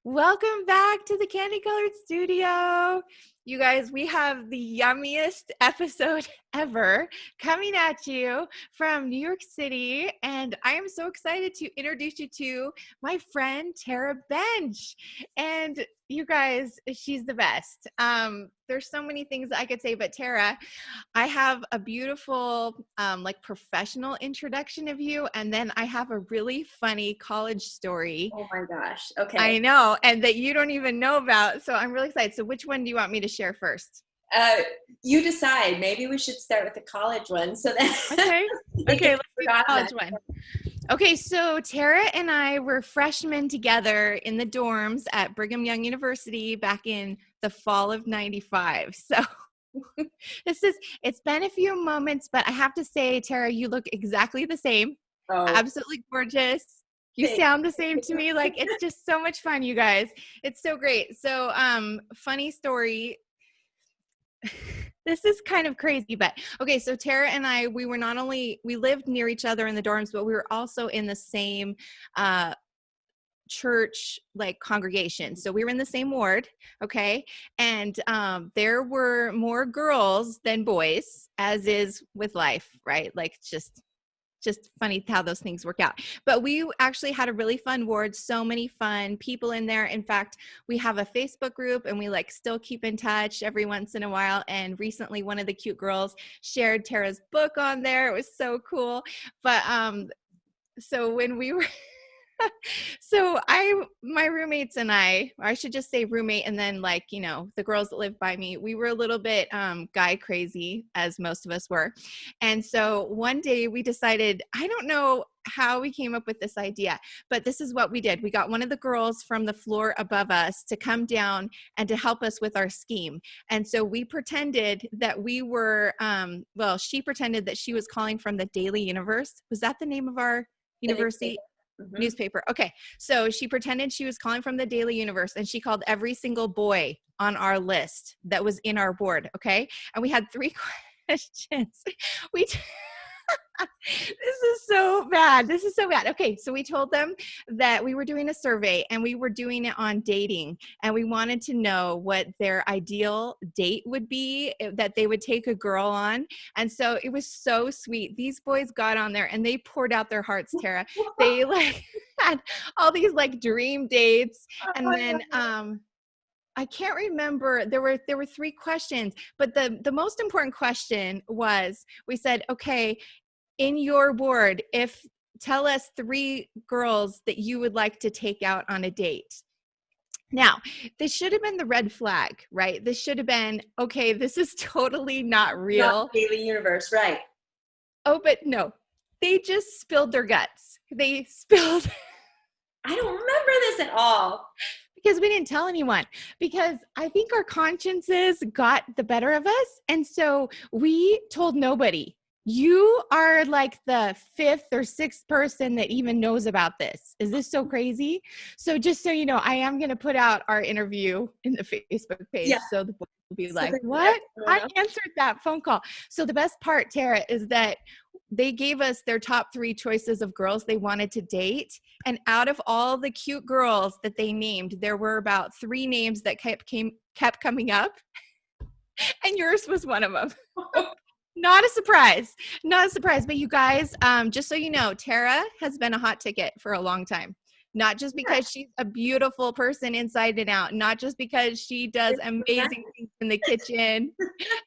Welcome back to the Candy Colored Studio. You guys, we have the yummiest episode ever coming at you from New York City, and I am so excited to introduce you to my friend Tara Bench. And you guys, she's the best. There's so many things that I could say, but Tara, I have a beautiful, professional introduction of you, and then I have a really funny college story. Oh my gosh. Okay. I know, and that you don't even know about. So I'm really excited. So which one do you want me to share first? You decide. Maybe we should start with the college one. So that Okay, let's do the college one. Okay, so Tara and I were freshmen together in the dorms at Brigham Young University back in the fall of '95. So it's been a few moments, but I have to say, Tara, you look exactly the same. Oh, absolutely gorgeous. You sound the same to me. Like, it's just so much fun, you guys. It's so great. So, funny story. This is kind of crazy, but okay. So Tara and I, we lived near each other in the dorms, but we were also in the same, church congregation. So we were in the same ward. Okay. And, there were more girls than boys, as is with life, right? Like, just funny how those things work out. But we actually had a really fun ward, so many fun people in there. In fact, we have a Facebook group and we still keep in touch every once in a while. And recently one of the cute girls shared Tara's book on there. It was so cool. But so when we were so my roommates and I should just say roommate, and then the girls that lived by me, we were a little bit guy crazy, as most of us were. And so one day we decided, I don't know how we came up with this idea, but this is what we did. We got one of the girls from the floor above us to come down and to help us with our scheme. And so we pretended that we were, she pretended that she was calling from the Daily Universe. Was that the name of our university? Mm-hmm. Newspaper. Okay. So she pretended she was calling from the Daily Universe, and she called every single boy on our list that was in our board. Okay. And we had 3 questions. This is so bad. Okay. So we told them that we were doing a survey and we were doing it on dating, and we wanted to know what their ideal date would be that they would take a girl on. And so it was so sweet. These boys got on there and they poured out their hearts, Tara. They had all these dream dates. And then, I can't remember. There were 3 questions, but the most important question was, we said, okay, in your board, tell us 3 girls that you would like to take out on a date. Now, this should have been the red flag, right? This should have been, okay, this is totally not real. Not Daily Universe, right? Oh, but no, they just spilled their guts. I don't remember this at all. Because we didn't tell anyone, because I think our consciences got the better of us. And so we told nobody. You are like the 5th or 6th person that even knows about this. Is this so crazy? So just so you know, I am going to put out our interview in the Facebook page. Yeah. So the boys will be like, what? I answered that phone call. So the best part, Tara, is that they gave us their top 3 choices of girls they wanted to date. And out of all the cute girls that they named, there were about 3 names that kept coming up. And yours was one of them. Not a surprise, but you guys, just so you know, Tara has been a hot ticket for a long time. Not just because she's a beautiful person inside and out, not just because she does amazing things in the kitchen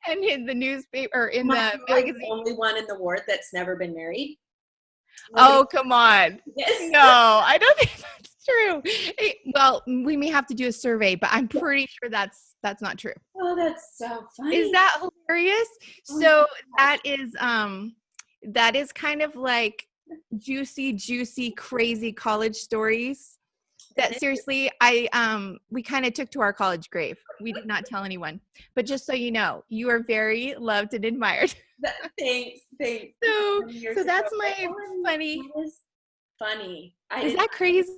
and in the newspaper, or in the magazine. The only one in the ward that's never been married. Oh, come on. Yes. No, I don't think that's true. Well, we may have to do a survey, but I'm pretty sure that's not true. Oh, that's so funny. Is that hilarious? So that is kind of like juicy, crazy college stories that seriously, we kind of took to our college grave. We did not tell anyone, but just so you know, you are very loved and admired. Thanks. So that's my funny. That is funny. Is that crazy?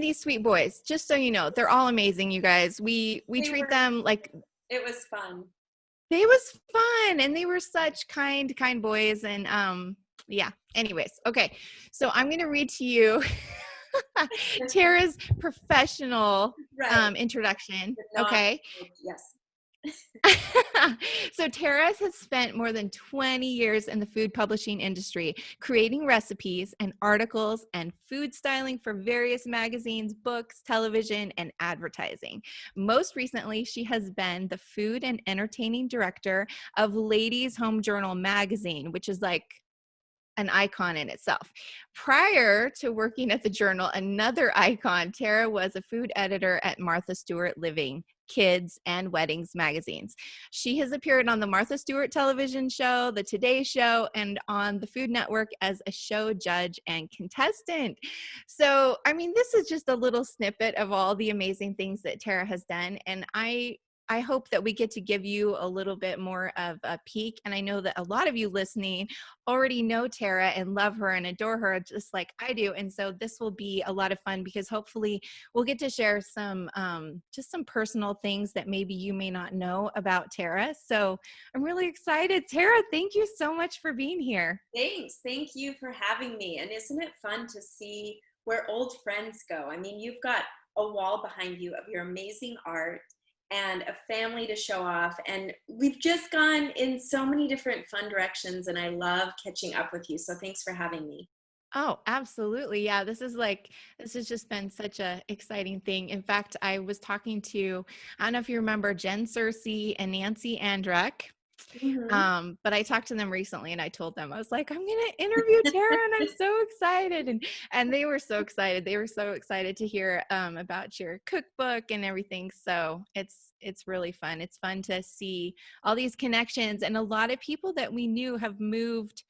These sweet boys, just so you know, they're all amazing, you guys. We treat them like. It was fun. It was fun, and they were such kind boys. And yeah, anyways. Okay. So I'm going to read to you Tara's professional Right. introduction. But not, Okay. yes. So Tara has spent more than 20 years in the food publishing industry, creating recipes and articles and food styling for various magazines, books, television, and advertising. Most recently, she has been the food and entertaining director of Ladies Home Journal magazine, which is like an icon in itself. Prior to working at the Journal, another icon, Tara was a food editor at Martha Stewart Living, Kids, and Weddings magazines. She has appeared on the Martha Stewart television show, The Today Show, and on the Food Network as a show judge and contestant. So, I mean, this is just a little snippet of all the amazing things that Tara has done. And I hope that we get to give you a little bit more of a peek. And I know that a lot of you listening already know Tara and love her and adore her just like I do. And so this will be a lot of fun because hopefully we'll get to share some just some personal things that maybe you may not know about Tara. So I'm really excited. Tara, thank you so much for being here. Thanks. Thank you for having me. And isn't it fun to see where old friends go? I mean, you've got a wall behind you of your amazing art and a family to show off. And we've just gone in so many different fun directions. And I love catching up with you. So thanks for having me. Oh, absolutely. Yeah, this has just been such a exciting thing. In fact, I was talking to, I don't know if you remember Jen Searcy and Nancy Andrek. Mm-hmm. But I talked to them recently and I told them, I was like, I'm going to interview Tara and I'm so excited. And they were so excited. They were so excited to hear about your cookbook and everything. So it's really fun. It's fun to see all these connections, and a lot of people that we knew have moved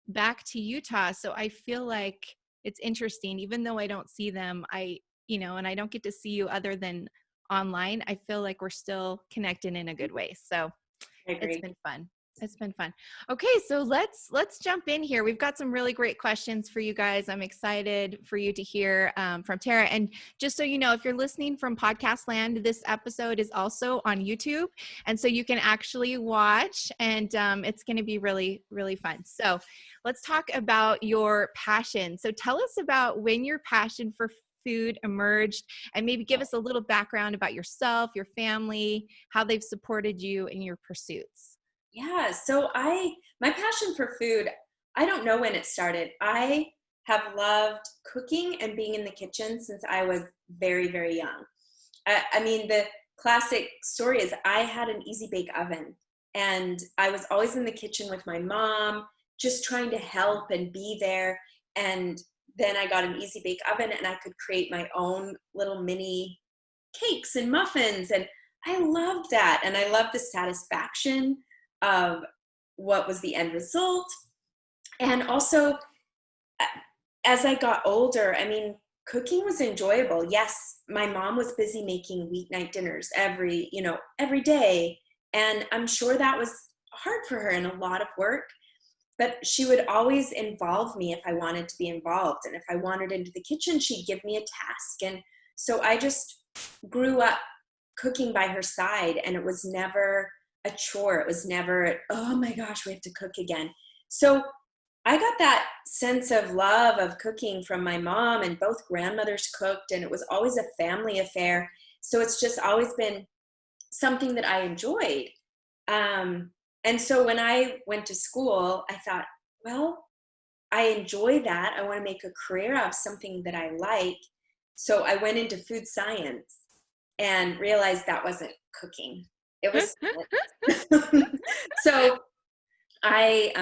back to Utah. So I feel like it's interesting, even though I don't see them, and I don't get to see you other than online. I feel like we're still connected in a good way. So I it's agree. been fun. It's been fun. Okay, so let's jump in here. We've got some really great questions for you guys. I'm excited for you to hear from Tara. And just so you know, if you're listening from podcast land, this episode is also on YouTube, and so you can actually watch. And it's going to be really, really fun. So let's talk about your passion. So tell us about when your passion for food emerged, and maybe give us a little background about yourself, your family, how they've supported you in your pursuits. Yeah. So my passion for food, I don't know when it started. I have loved cooking and being in the kitchen since I was very, very young. I mean, the classic story is I had an easy bake oven and I was always in the kitchen with my mom, just trying to help and be there. And then I got an easy bake oven and I could create my own little mini cakes and muffins. And I loved that. And I loved the satisfaction of what was the end result. And also, as I got older, I mean, cooking was enjoyable. Yes, my mom was busy making weeknight dinners every day. And I'm sure that was hard for her and a lot of work. But she would always involve me if I wanted to be involved. And if I wandered into the kitchen, she'd give me a task. And so I just grew up cooking by her side, and it was never a chore. It was never, oh my gosh, we have to cook again. So I got that sense of love of cooking from my mom, and both grandmothers cooked, and it was always a family affair. So it's just always been something that I enjoyed. And so when I went to school, I thought, well, I enjoy that. I want to make a career out of something that I like. So I went into food science and realized that wasn't cooking. It was so I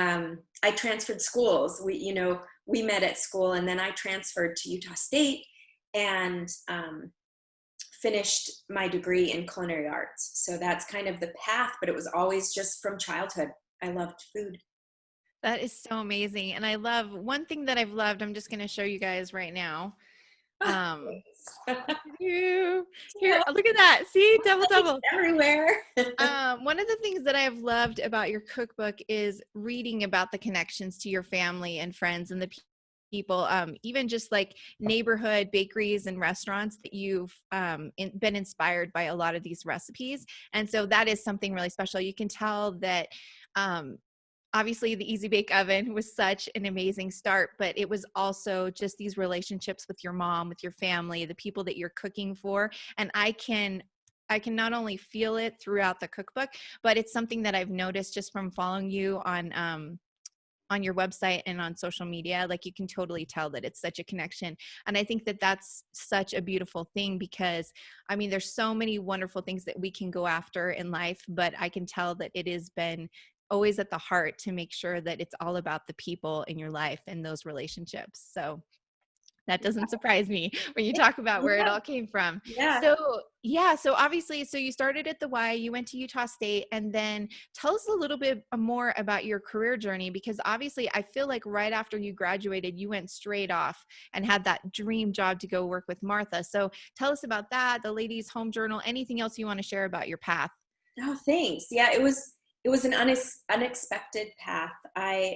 transferred schools. We met at school, and then I transferred to Utah State and finished my degree in culinary arts. So that's kind of the path, but it was always just from childhood. I loved food. That is so amazing. And I love one thing that I've loved. I'm just going to show you guys right now. Um, here, look at that. See, double, double. Everywhere. One of the things that I have loved about your cookbook is reading about the connections to your family and friends and the people, even just like neighborhood bakeries and restaurants that you've been inspired by a lot of these recipes. And so that is something really special. You can tell that obviously the Easy Bake Oven was such an amazing start, but it was also just these relationships with your mom, with your family, the people that you're cooking for. And I can not only feel it throughout the cookbook, but it's something that I've noticed just from following you on your website and on social media. Like, you can totally tell that it's such a connection. And I think that that's such a beautiful thing, because I mean, there's so many wonderful things that we can go after in life, but I can tell that it has been always at the heart to make sure that it's all about the people in your life and those relationships. So that doesn't surprise me when you talk about where it Yeah. all came from. Yeah. So yeah, so obviously, so you started at the Y, you went to Utah State, and then tell us a little bit more about your career journey, because obviously I feel like right after you graduated, you went straight off and had that dream job to go work with Martha. So tell us about that, the Ladies' Home Journal, anything else you want to share about your path. Oh, thanks. Yeah, it was an unexpected path. I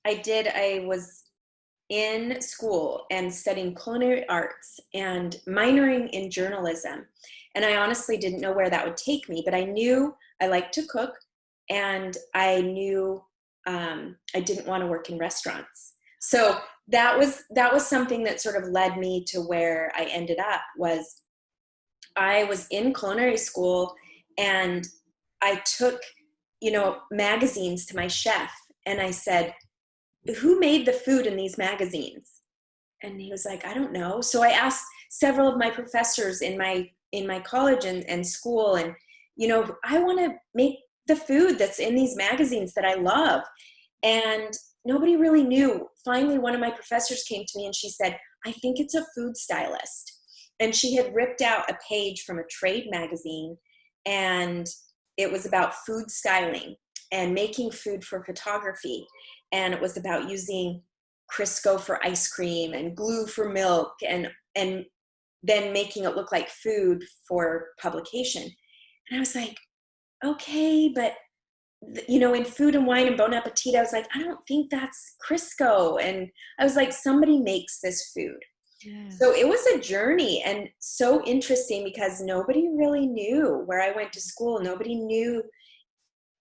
was in school and studying culinary arts and minoring in journalism. And I honestly didn't know where that would take me, but I knew I liked to cook, and I knew I didn't want to work in restaurants. So that was something that sort of led me to where I ended up. Was I was in culinary school, and I took, magazines to my chef, and I said, who made the food in these magazines? And he was like, I don't know. So I asked several of my professors in my college and school, and I want to make the food that's in these magazines that I love. And nobody really knew. Finally, one of my professors came to me and she said, I think it's a food stylist. And she had ripped out a page from a trade magazine, and it was about food styling and making food for photography. And it was about using Crisco for ice cream and glue for milk, and then making it look like food for publication. And I was like, okay, but in Food and Wine and Bon Appetit, I was like, I don't think that's Crisco. And I was like, somebody makes this food. Yeah. So it was a journey, and so interesting because nobody really knew where I went to school. Nobody knew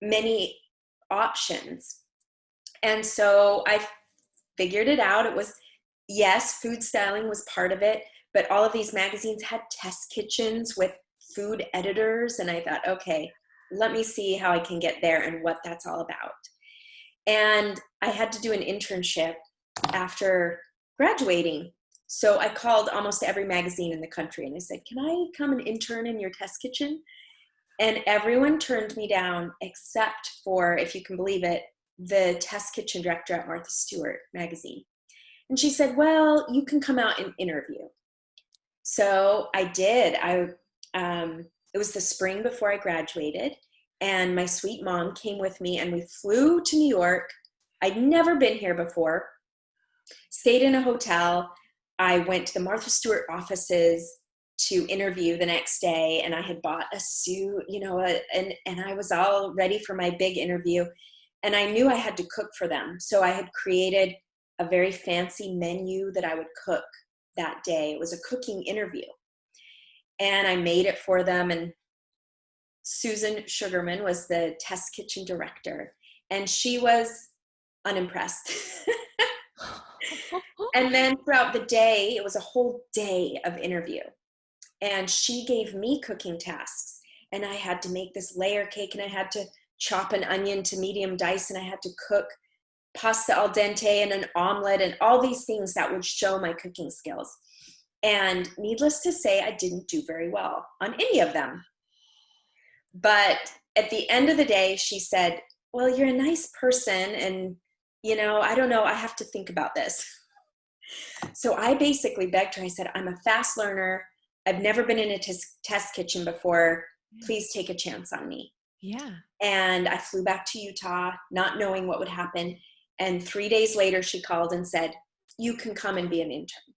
many options. And so I figured it out. It was, yes, food styling was part of it, but all of these magazines had test kitchens with food editors. And I thought, okay, let me see how I can get there and what that's all about. And I had to do an internship after graduating. So I called almost every magazine in the country and I said, can I come and intern in your test kitchen? And everyone turned me down except for, if you can believe it, the test kitchen director at Martha Stewart magazine. And she said, well, you can come out and interview. So I did. It was the spring before I graduated, and my sweet mom came with me, and we flew to New York. I'd never been here before, stayed in a hotel. I went to the Martha Stewart offices to interview the next day, and I had bought a suit, and I was all ready for my big interview. And I knew I had to cook for them. So I had created a very fancy menu that I would cook that day. It was a cooking interview. And I made it for them. And Susan Sugarman was the test kitchen director. And she was unimpressed. And then throughout the day, it was a whole day of interview. And she gave me cooking tasks. And I had to make this layer cake, and I had to chop an onion to medium dice, and I had to cook pasta al dente and an omelet and all these things that would show my cooking skills. And needless to say, I didn't do very well on any of them. But at the end of the day, she said, well, you're a nice person, and I don't know, I have to think about this. So I basically begged her. I said, I'm a fast learner. I've never been in a test kitchen before. Please take a chance on me. Yeah. And I flew back to Utah, not knowing what would happen. And 3 days later, she called and said, you can come and be an intern.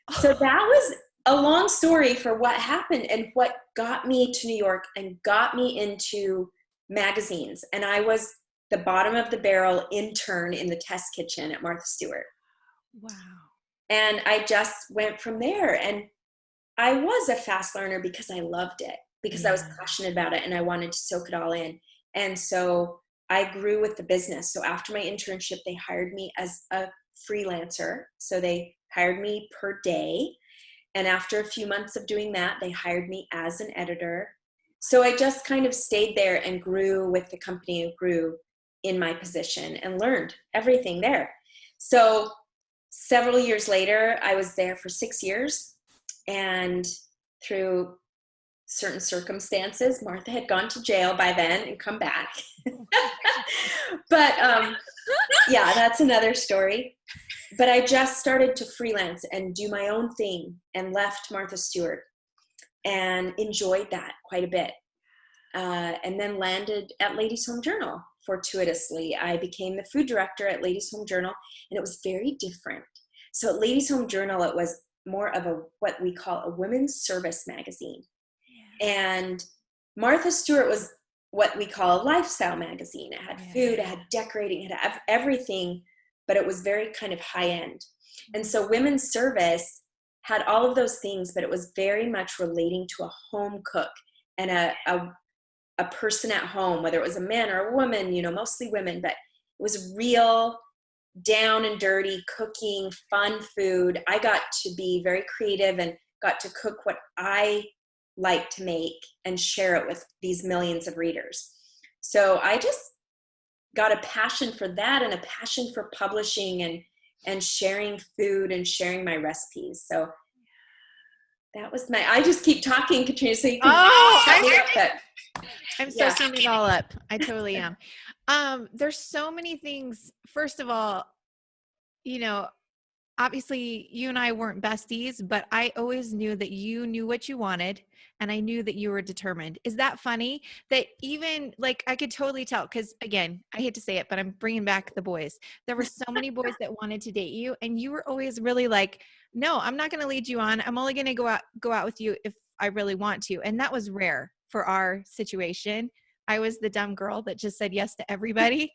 So that was a long story for what happened and what got me to New York and got me into magazines. And I was the bottom of the barrel intern in the test kitchen at Martha Stewart. Wow. And I just went from there. And I was a fast learner because I loved it, because I was passionate about it and I wanted to soak it all in. And so I grew with the business. So after my internship, they hired me as a freelancer. So they hired me per day. And after a few months of doing that, they hired me as an editor. So I just kind of stayed there and grew with the company and grew in my position and learned everything there. So several years later, I was there for 6 years. And through certain circumstances, Martha had gone to jail by then and come back. But yeah, that's another story. But I just started to freelance and do my own thing and left Martha Stewart and enjoyed that quite a bit. And then landed at Ladies Home Journal fortuitously. I became the food director at Ladies Home Journal, and it was very different. So at Ladies Home Journal, it was more of a what we call a women's service magazine. And Martha Stewart was what we call a lifestyle magazine. It had food, it had decorating, it had everything, but it was very kind of high end. And so women's service had all of those things, but it was very much relating to a home cook and a person at home, whether it was a man or a woman, you know, mostly women, but it was real down and dirty cooking, fun food. I got to be very creative and got to cook what I like to make and share it with these millions of readers. So I just got a passion for that and a passion for publishing and sharing food and sharing my recipes. So that was I just keep talking, Katrina, so you can I'm so summing it all up. I totally am. There's so many things. First of all, you know, obviously you and I weren't besties, but I always knew that you knew what you wanted and I knew that you were determined. Is that funny? That even like I could totally tell, because again, I hate to say it, but I'm bringing back the boys. There were so many boys that wanted to date you and you were always really like, no, I'm not going to lead you on. I'm only going to go out with you if I really want to. And that was rare for our situation. I was the dumb girl that just said yes to everybody.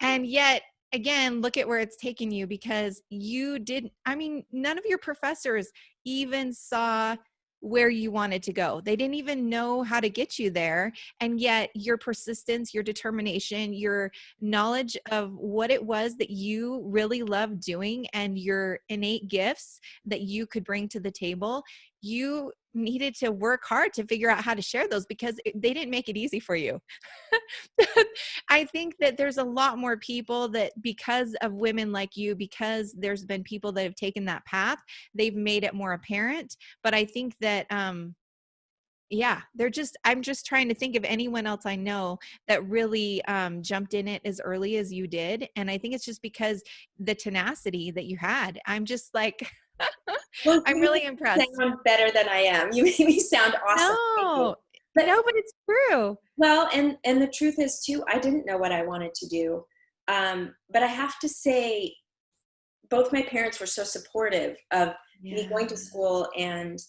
And yet again, look at where it's taken you because you didn't, I mean, none of your professors even saw where you wanted to go. They didn't even know how to get you there. And yet your persistence, your determination, your knowledge of what it was that you really loved doing and your innate gifts that you could bring to the table, you needed to work hard to figure out how to share those because they didn't make it easy for you. I think that there's a lot more people that because of women like you, because there's been people that have taken that path, they've made it more apparent. But I think that, I'm just trying to think of anyone else I know that really jumped in it as early as you did. And I think it's just because the tenacity that you had. I'm just like, well, I'm really impressed. You sound better than I am. You made me sound awesome. No, but it's true. Well, and the truth is too, I didn't know what I wanted to do. But I have to say, both my parents were so supportive of me going to school and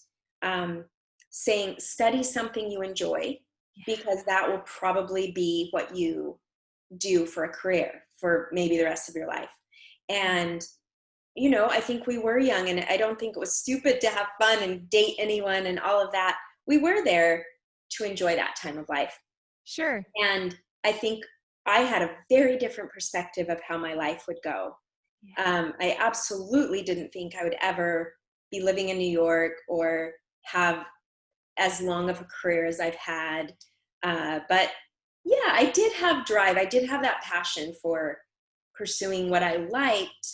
saying, study something you enjoy, because that will probably be what you do for a career for maybe the rest of your life. And, you know, I think we were young and I don't think it was stupid to have fun and date anyone and all of that. We were there to enjoy that time of life. Sure. And I think I had a very different perspective of how my life would go. I absolutely didn't think I would ever be living in New York or have as long of a career as I've had. But yeah, I did have drive. I did have that passion for pursuing what I liked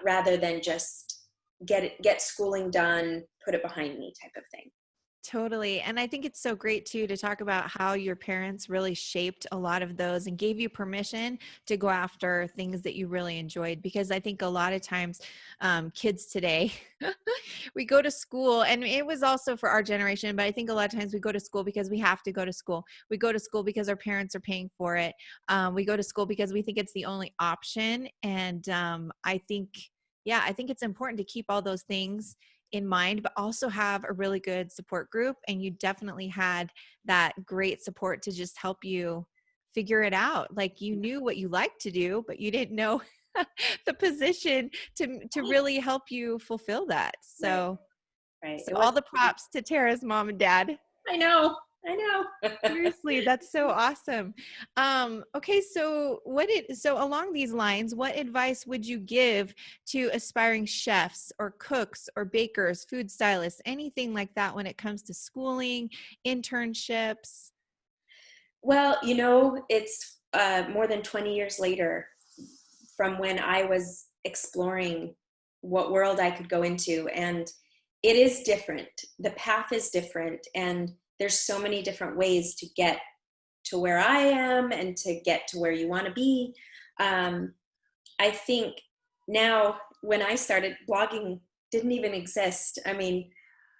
rather than just get schooling done, put it behind me type of thing. Totally. And I think it's so great too to talk about how your parents really shaped a lot of those and gave you permission to go after things that you really enjoyed. Because I think a lot of times kids today, we go to school, and it was also for our generation, but I think a lot of times we go to school because we have to go to school. We go to school because our parents are paying for it. We go to school because we think it's the only option. And I think it's important to keep all those things in mind, but also have a really good support group. And you definitely had that great support to just help you figure it out. Like you knew what you liked to do, but you didn't know the position to really help you fulfill that. So, right. So all the props to Tara's mom and dad. I know. I know. Seriously, that's so awesome. Okay, so along these lines, what advice would you give to aspiring chefs or cooks or bakers, food stylists, anything like that when it comes to schooling, internships? Well, it's more than 20 years later from when I was exploring what world I could go into. And it is different. The path is different. And there's so many different ways to get to where I am and to get to where you want to be. Um, I think now, when I started, blogging didn't even exist. I mean,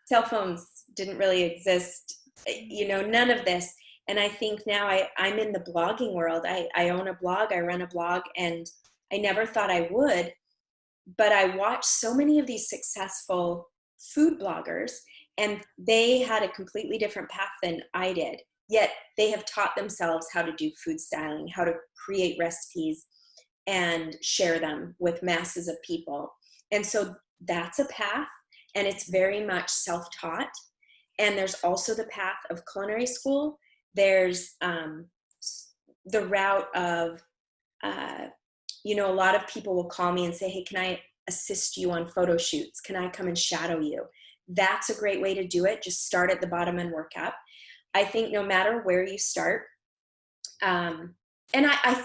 cell phones didn't really exist, none of this. And I think now I'm in the blogging world. I own a blog, I run a blog, and I never thought I would, but I watched so many of these successful food bloggers, and they had a completely different path than I did. Yet they have taught themselves how to do food styling, how to create recipes and share them with masses of people. And so that's a path, and it's very much self-taught. And there's also the path of culinary school. There's the route of, a lot of people will call me and say, hey, can I assist you on photo shoots? Can I come and shadow you? That's a great way to do it. Just start at the bottom and work up. I think no matter where you start, and I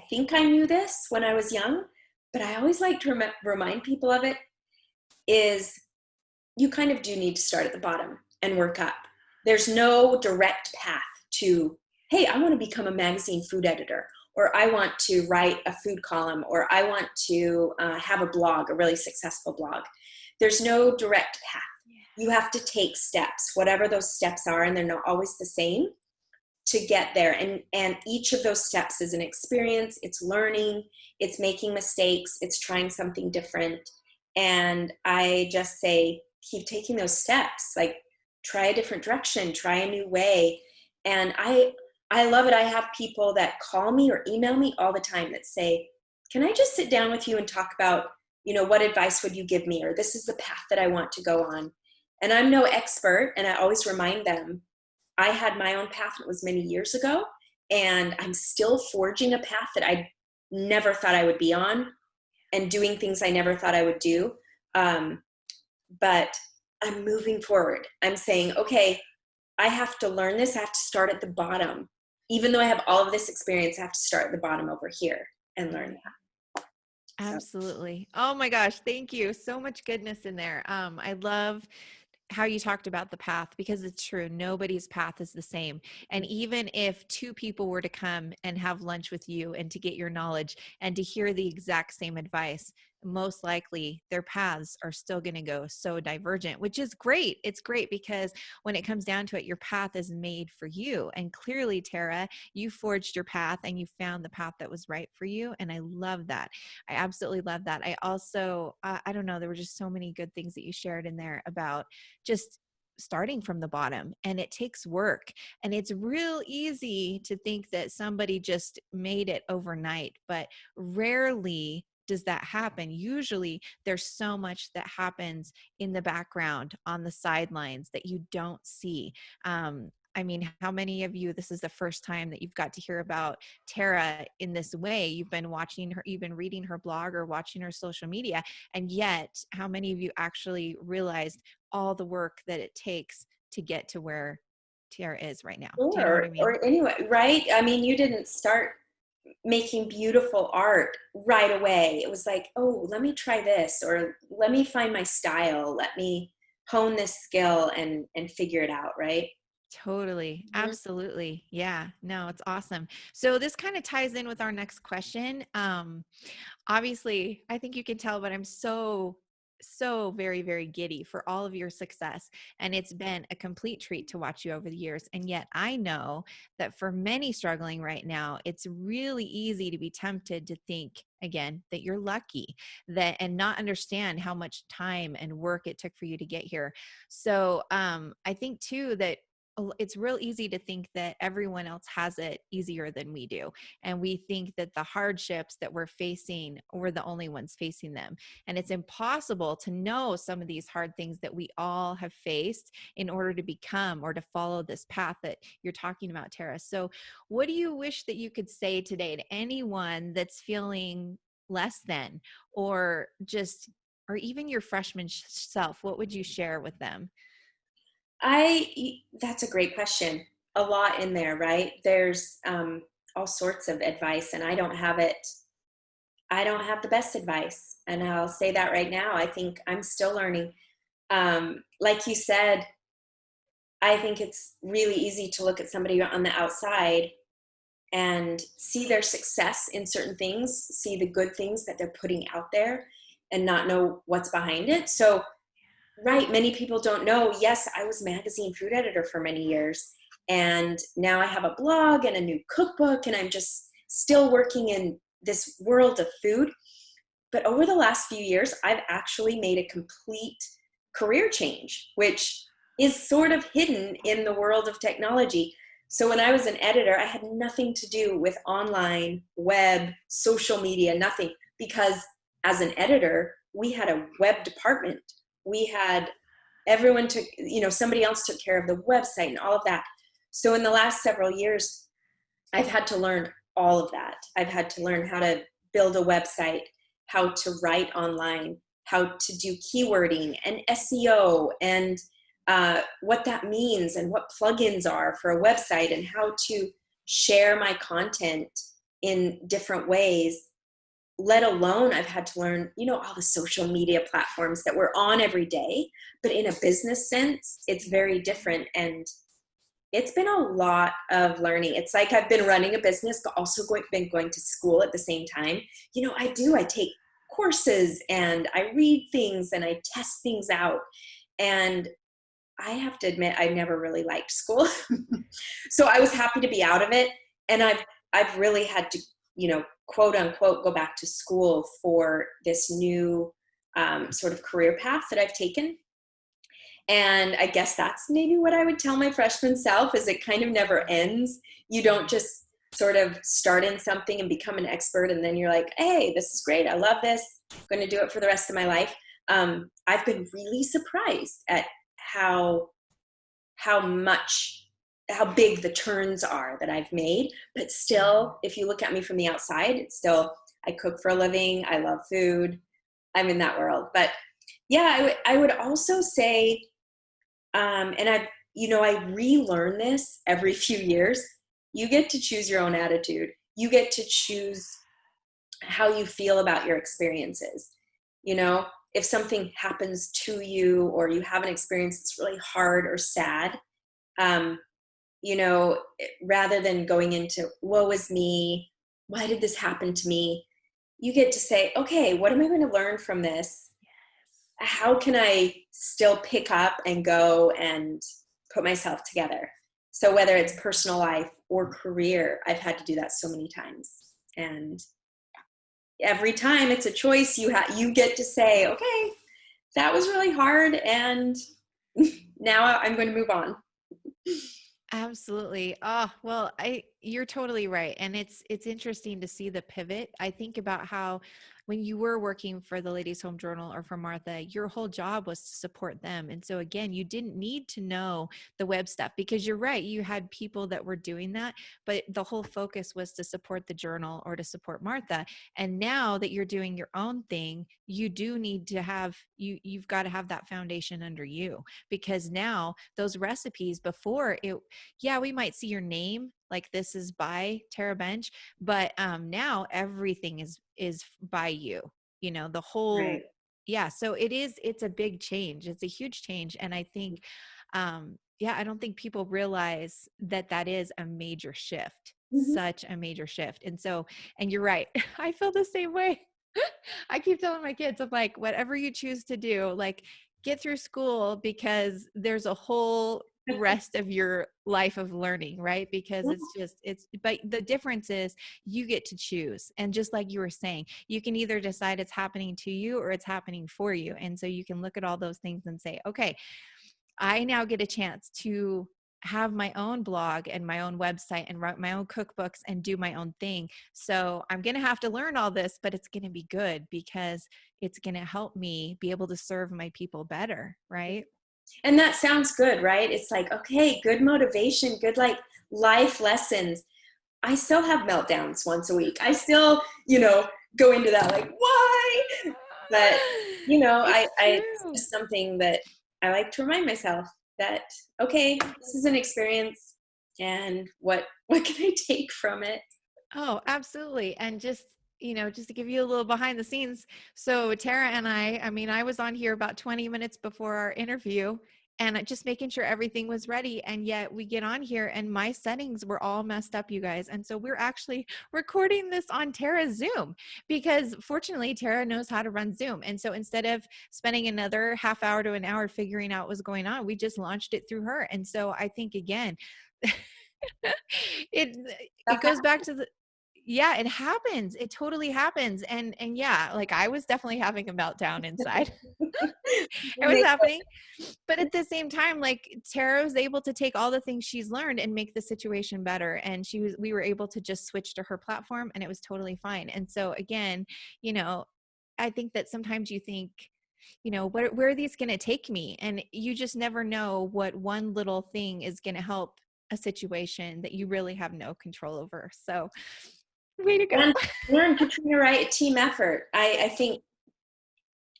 think I knew this when I was young, but I always like to remind people of it, is you kind of do need to start at the bottom and work up. There's no direct path to, hey, I want to become a magazine food editor, or I want to write a food column, or I want to have a blog, a really successful blog. There's no direct path. You have to take steps, whatever those steps are, and they're not always the same, to get there. And each of those steps is an experience. It's learning, it's making mistakes, it's trying something different. And I just say, keep taking those steps, like try a different direction, try a new way. And I love it. I have people that call me or email me all the time that say, can I just sit down with you and talk about, what advice would you give me? Or this is the path that I want to go on. And I'm no expert. And I always remind them, I had my own path. It was many years ago. And I'm still forging a path that I never thought I would be on, and doing things I never thought I would do. But I'm moving forward. I'm saying, okay, I have to learn this. I have to start at the bottom. Even though I have all of this experience, I have to start at the bottom over here and learn that. So. Absolutely. Oh my gosh. Thank you. So much goodness in there. I love how you talked about the path, because it's true. Nobody's path is the same. And even if two people were to come and have lunch with you and to get your knowledge and to hear the exact same advice, most likely their paths are still going to go so divergent, which is great. It's great because when it comes down to it, your path is made for you. And clearly, Tara, you forged your path and you found the path that was right for you. And I love that. I absolutely love that. I also, I don't know, there were just so many good things that you shared in there about just starting from the bottom, and it takes work, and it's real easy to think that somebody just made it overnight, but rarely does that happen. Usually there's so much that happens in the background on the sidelines that you don't see. I mean, how many of you, this is the first time that you've got to hear about Tara in this way? You've been watching her, you've been reading her blog or watching her social media. And yet, how many of you actually realized all the work that it takes to get to where Tara is right now? Do you know what I mean? Or anyway, right? I mean, you didn't start making beautiful art right away. It was like, oh, let me try this, or let me find my style. Let me hone this skill and figure it out, right? Totally. Mhm. Absolutely. Yeah. No, it's awesome. So this kind of ties in with our next question. Obviously, I think you can tell, but I'm so very, very giddy for all of your success. And it's been a complete treat to watch you over the years. And yet I know that for many struggling right now, it's really easy to be tempted to think again that you're lucky, that and not understand how much time and work it took for you to get here. So I think too that it's real easy to think that everyone else has it easier than we do. And we think that the hardships that we're facing, we're the only ones facing them. And it's impossible to know some of these hard things that we all have faced in order to become or to follow this path that you're talking about, Tara. So what do you wish that you could say today to anyone that's feeling less than, or just, or even your freshman self? What would you share with them? That's a great question. A lot in there, right? There's all sorts of advice, and I don't have it. I don't have the best advice, and I'll say that right now. I think I'm still learning. Like you said, I think it's really easy to look at somebody on the outside and see their success in certain things, see the good things that they're putting out there, and not know what's behind it. So, right, many people don't know. Yes, I was magazine food editor for many years, and now I have a blog and a new cookbook, and I'm just still working in this world of food. But over the last few years, I've actually made a complete career change, which is sort of hidden in the world of technology. So when I was an editor, I had nothing to do with online, web, social media, nothing, because as an editor, we had a web department. We had everyone took, somebody else took care of the website and all of that. So in the last several years, I've had to learn all of that. I've had to learn how to build a website, how to write online, how to do keywording and SEO, and what that means and what plugins are for a website, and how to share my content in different ways. Let alone, I've had to learn, all the social media platforms that we're on every day, but in a business sense, it's very different. And it's been a lot of learning. It's like I've been running a business, but also been going to school at the same time. I take courses and I read things and I test things out. And I have to admit, I never really liked school. So I was happy to be out of it. And I've really had to, quote unquote, go back to school for this new sort of career path that I've taken. And I guess that's maybe what I would tell my freshman self, is it kind of never ends. You don't just sort of start in something and become an expert, and then you're like, hey, this is great. I love this. I'm going to do it for the rest of my life. I've been really surprised at how big the turns are that I've made. But still, if you look at me from the outside, it's still, I cook for a living. I love food. I'm in that world. But yeah, I would also say, and I relearn this every few years. You get to choose your own attitude. You get to choose how you feel about your experiences. If something happens to you, or you have an experience that's really hard or sad, rather than going into, woe is me, why did this happen to me? You get to say, okay, what am I going to learn from this? How can I still pick up and go and put myself together? So whether it's personal life or career, I've had to do that so many times. And every time it's a choice, you get to say, okay, that was really hard, and now I'm going to move on. Absolutely. Oh, well, you're totally right. And it's interesting to see the pivot. I think about how when you were working for the Ladies Home Journal or for Martha, your whole job was to support them. And so again, you didn't need to know the web stuff, because you're right. You had people that were doing that, but the whole focus was to support the journal or to support Martha. And now that you're doing your own thing, you do need to have, you've got to have that foundation under you, because now those recipes before it, yeah, we might see your name, like this is by Tara Bench, but now everything is by you, the whole, Right. yeah. So it's a big change. It's a huge change. And I think, yeah, I don't think people realize that is a major shift, Mm-hmm. such a major shift. And so, and you're right. I feel the same way. I keep telling my kids, I'm like, whatever you choose to do, like, get through school, because there's a whole rest of your life of learning, right? Because but the difference is you get to choose. And just like you were saying, you can either decide it's happening to you or it's happening for you. And so you can look at all those things and say, okay, I now get a chance to have my own blog and my own website and write my own cookbooks and do my own thing. So I'm going to have to learn all this, but it's going to be good because it's going to help me be able to serve my people better. Right. And that sounds good, right? It's like, okay, good motivation, good like life lessons. I still have meltdowns once a week. I still, go into that like, why? But, It's it's true. just something that I like to remind myself that, okay, this is an experience and what can I take from it? Oh, absolutely. And just, just to give you a little behind the scenes. So Tara and I mean, I was on here about 20 minutes before our interview and just making sure everything was ready. And yet we get on here and my settings were all messed up, you guys. And so we're actually recording this on Tara's Zoom because fortunately Tara knows how to run Zoom. And so instead of spending another half hour to an hour figuring out what's going on, we just launched it through her. And so I think again, it Stuff it goes back to the yeah, it happens. It totally happens. And yeah, like I was definitely having a meltdown inside. It was happening. But at the same time, like Tara was able to take all the things she's learned and make the situation better. And we were able to just switch to her platform and it was totally fine. And so again, you know, I think that sometimes you think, where are these going to take me? And you just never know what one little thing is going to help a situation that you really have no control over. So way to go. and Katrina, right? A team effort. I think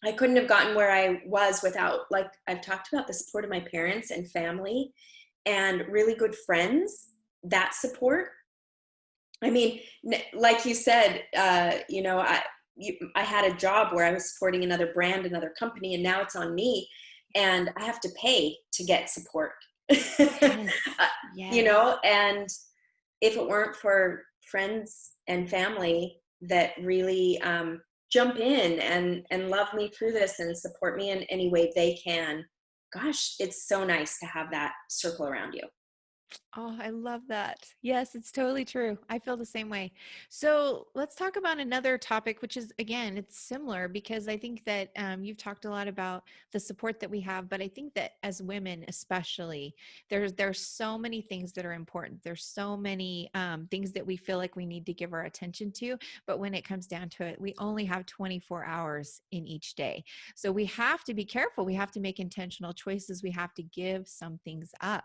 I couldn't have gotten where I was without, like I've talked about, the support of my parents and family and really good friends. That support. I mean, like you said, I had a job where I was supporting another brand, another company, and now it's on me, and I have to pay to get support. Yes. Yes. And if it weren't for friends and family that really jump in and love me through this and support me in any way they can, gosh, it's so nice to have that circle around you. Oh, I love that. Yes, it's totally true. I feel the same way. So let's talk about another topic, which is, again, it's similar because I think that you've talked a lot about the support that we have, but I think that as women, especially, there's so many things that are important. There's so many things that we feel like we need to give our attention to, but when it comes down to it, we only have 24 hours in each day. So we have to be careful. We have to make intentional choices. We have to give some things up.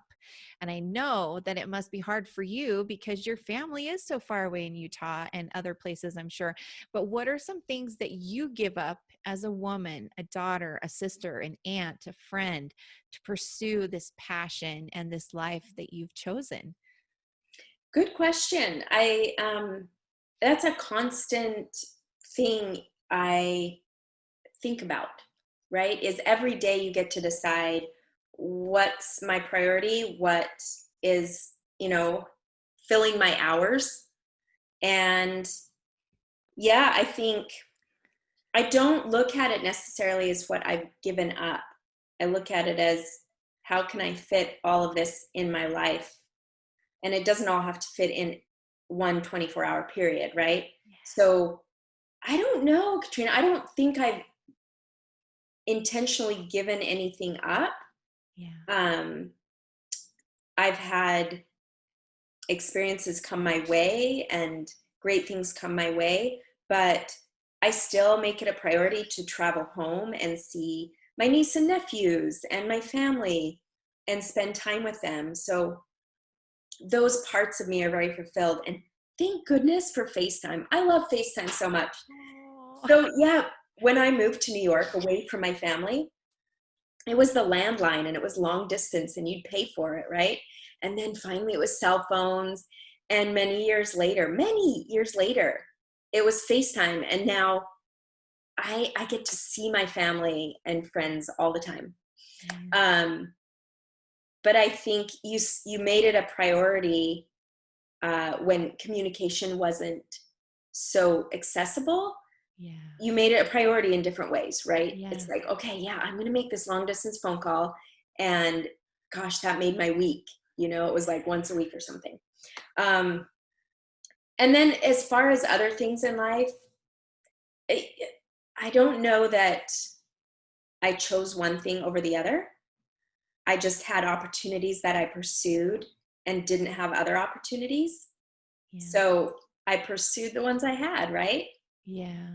And I know that it must be hard for you because your family is so far away in Utah and other places, I'm sure. But what are some things that you give up as a woman, a daughter, a sister, an aunt, a friend to pursue this passion and this life that you've chosen? Good question. That's a constant thing I think about, right? Is every day you get to decide what's my priority, what is, filling my hours. And yeah, I think I don't look at it necessarily as what I've given up. I look at it as how can I fit all of this in my life? And it doesn't all have to fit in one 24-hour period, right? So I don't know, Katrina. I don't think I've intentionally given anything up. Yeah. I've had experiences come my way and great things come my way, but I still make it a priority to travel home and see my niece and nephews and my family and spend time with them. So those parts of me are very fulfilled. And thank goodness for FaceTime. I love FaceTime so much. Oh, So yeah, when I moved to New York away from my family, it was the landline and it was long distance and you'd pay for it, right? And then finally it was cell phones. And many years later, it was FaceTime. And now I get to see my family and friends all the time. yeah. But I think you made it a priority when communication wasn't so accessible. Yeah. You made it a priority in different ways, right? It's Yes. like, okay, yeah, I'm going to make this long distance phone call. And gosh, that made my week. It was like once a week or something. Um, and then as far as other things in life, I, I don't know that I chose one thing over the other. I just had opportunities that I pursued and didn't have other opportunities. Yeah. So I pursued the ones I had, right? Yeah.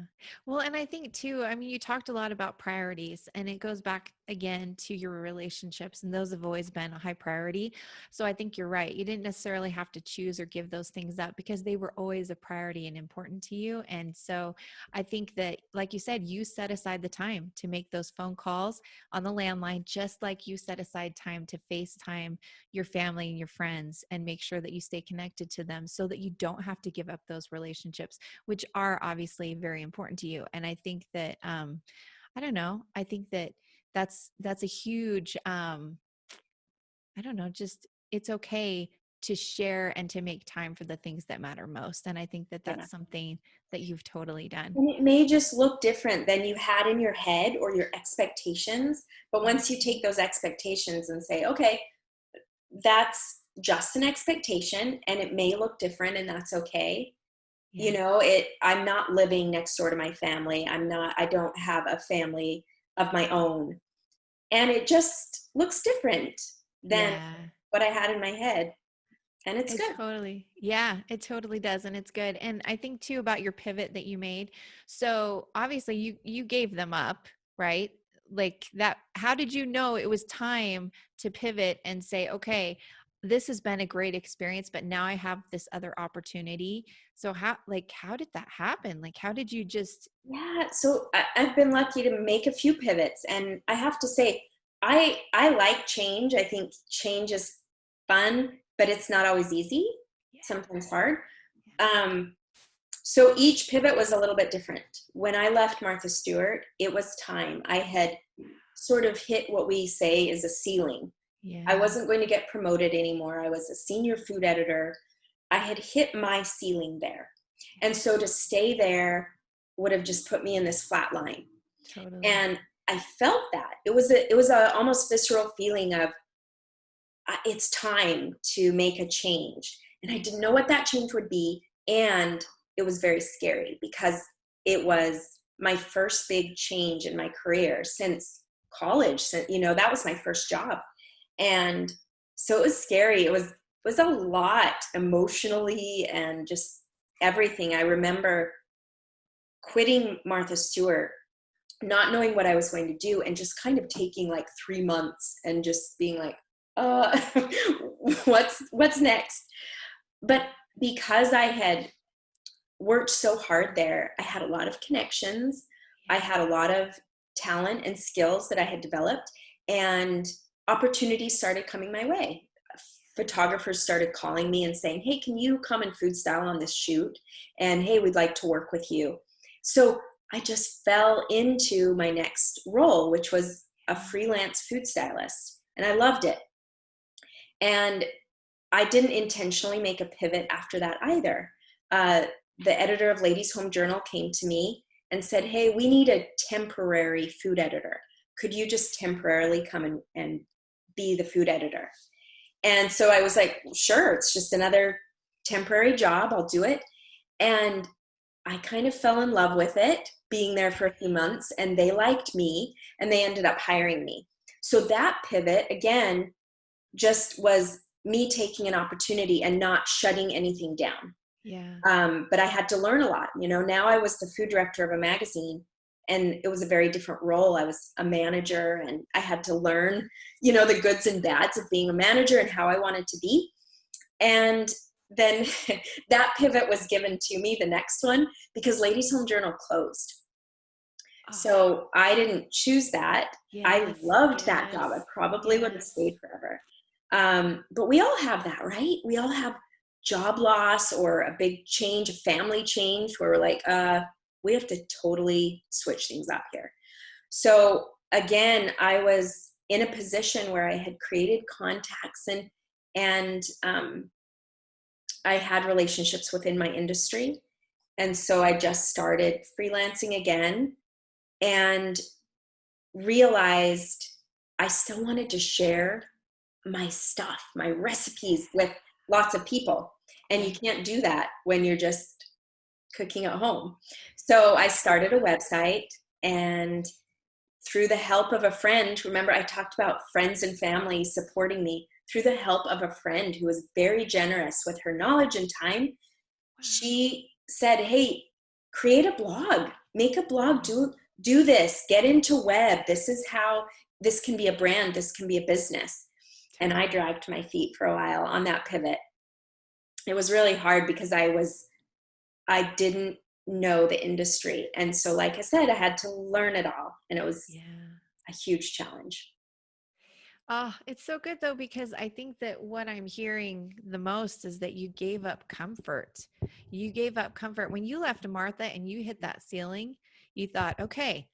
Well, and I think too, I mean, you talked a lot about priorities, and it goes back again to your relationships, and those have always been a high priority. So I think you're right. You didn't necessarily have to choose or give those things up because they were always a priority and important to you. And so I think that, like you said, you set aside the time to make those phone calls on the landline, just like you set aside time to FaceTime your family and your friends and make sure that you stay connected to them so that you don't have to give up those relationships, which are obviously very important to you. And I think that, I don't know, I think that that's a huge, I don't know, just it's okay to share and to make time for the things that matter most. And I think that Yeah. that's something that you've totally done. And it may just look different than you had in your head or your expectations. But Yeah. once you take those expectations and say, okay, that's just an expectation and it may look different and that's okay. You Yeah. know, I'm not living next door to my family. I don't have a family of my own. And it just looks different than Yeah. what I had in my head. And it's It good. totally, yeah, it totally does. And it's good. And I think too about your pivot that you made. So obviously you gave them up, right? Like that, how did you know it was time to pivot and say, okay, this has been a great experience, but now I have this other opportunity. So how did that happen? Like, how did you just, Yeah, so I've been lucky to make a few pivots, and I have to say, I like change. I think change is fun, but it's not always easy. yeah, Sometimes hard. yeah, Um, so each pivot was a little bit different. When I left Martha Stewart, it was time. I had sort of hit what we say is a ceiling. I yeah, wasn't going to get promoted anymore. I was a senior food editor. I had hit my ceiling there. And so to stay there would have just put me in this flat line. totally. And I felt that. It was a almost visceral feeling of it's time to make a change. And I didn't know what that change would be. And it was very scary because it was my first big change in my career since college. Since, that was my first job. And so it was scary. It was a lot emotionally and just everything. I remember quitting Martha Stewart, not knowing what I was going to do, and just kind of taking like 3 months and just being like, uh, what's next? But because I had worked so hard there, I had a lot of connections. I had a lot of talent and skills that I had developed, and opportunities started coming my way. Photographers started calling me and saying, hey, can you come and food style on this shoot? And hey, we'd like to work with you. So I just fell into my next role, which was a freelance food stylist. And I loved it. And I didn't intentionally make a pivot after that either. The editor of Ladies Home Journal came to me and said, hey, we need a temporary food editor. Could you just temporarily come and be the food editor? And so I was like, sure, it's just another temporary job. I'll do it. And I kind of fell in love with it, being there for a few months, and they liked me and they ended up hiring me. So that pivot, again, just was me taking an opportunity and not shutting anything down. Yeah. But I had to learn a lot. Now I was the food director of a magazine, and it was a very different role. I was a manager, and I had to learn, the goods and bads of being a manager and how I wanted to be. And then that pivot was given to me, the next one, because Ladies Home Journal closed. Oh, So I didn't choose that. I yes, loved that job. I yes, probably would have yes. stayed forever. But we all have that, right? We all have job loss or a big change, a family change where we're like, we have to totally switch things up here. So again, I was in a position where I had created contacts and I had relationships within my industry. And so I just started freelancing again and realized I still wanted to share my stuff, my recipes with lots of people. And you Yeah. can't do that when you're just cooking at home. So I started a website, and through the help of a friend, remember I talked about friends and family supporting me, through the help of a friend who was very generous with her knowledge and time, she said, hey, create a blog, make a blog, do this, get into web. This is how this can be a brand, this can be a business. And I dragged my feet for a while on that pivot. It was really hard because I didn't know the industry. And so, like I said, I had to learn it all. And it was a huge challenge. Oh, it's so good though, because I think that what I'm hearing the most is that you gave up comfort. You gave up comfort. When you left Martha and you hit that ceiling, you thought, okay,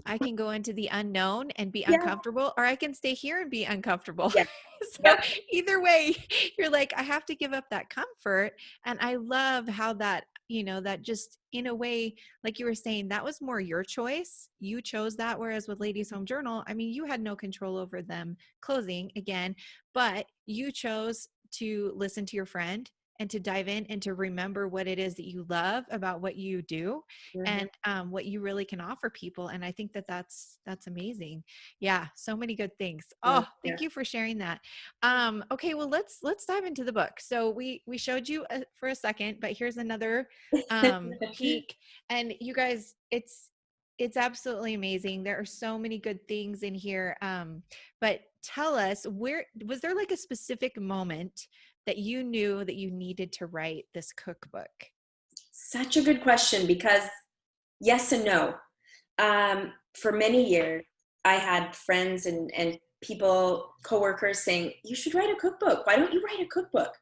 I can go into the unknown and be Yeah. uncomfortable, or I can stay here and be uncomfortable. Yeah. So either way, you're like, I have to give up that comfort. And I love how that, that just in a way, like you were saying, that was more your choice. You chose that. Whereas with Ladies Home Journal, I mean, you had no control over them closing again, but you chose to listen to your friend and to dive in and to remember what it is that you love about what you do and what you really can offer people. And I think that that's amazing. Yeah. So many good things. Oh, thank you for sharing that. Okay. Well, let's dive into the book. So we showed you for a second, but here's another peek. And you guys, it's absolutely amazing. There are so many good things in here. But tell us, where was there like a specific moment that you knew that you needed to write this cookbook? Such a good question, because yes and no. For many years, I had friends and people, coworkers saying, you should write a cookbook. Why don't you write a cookbook?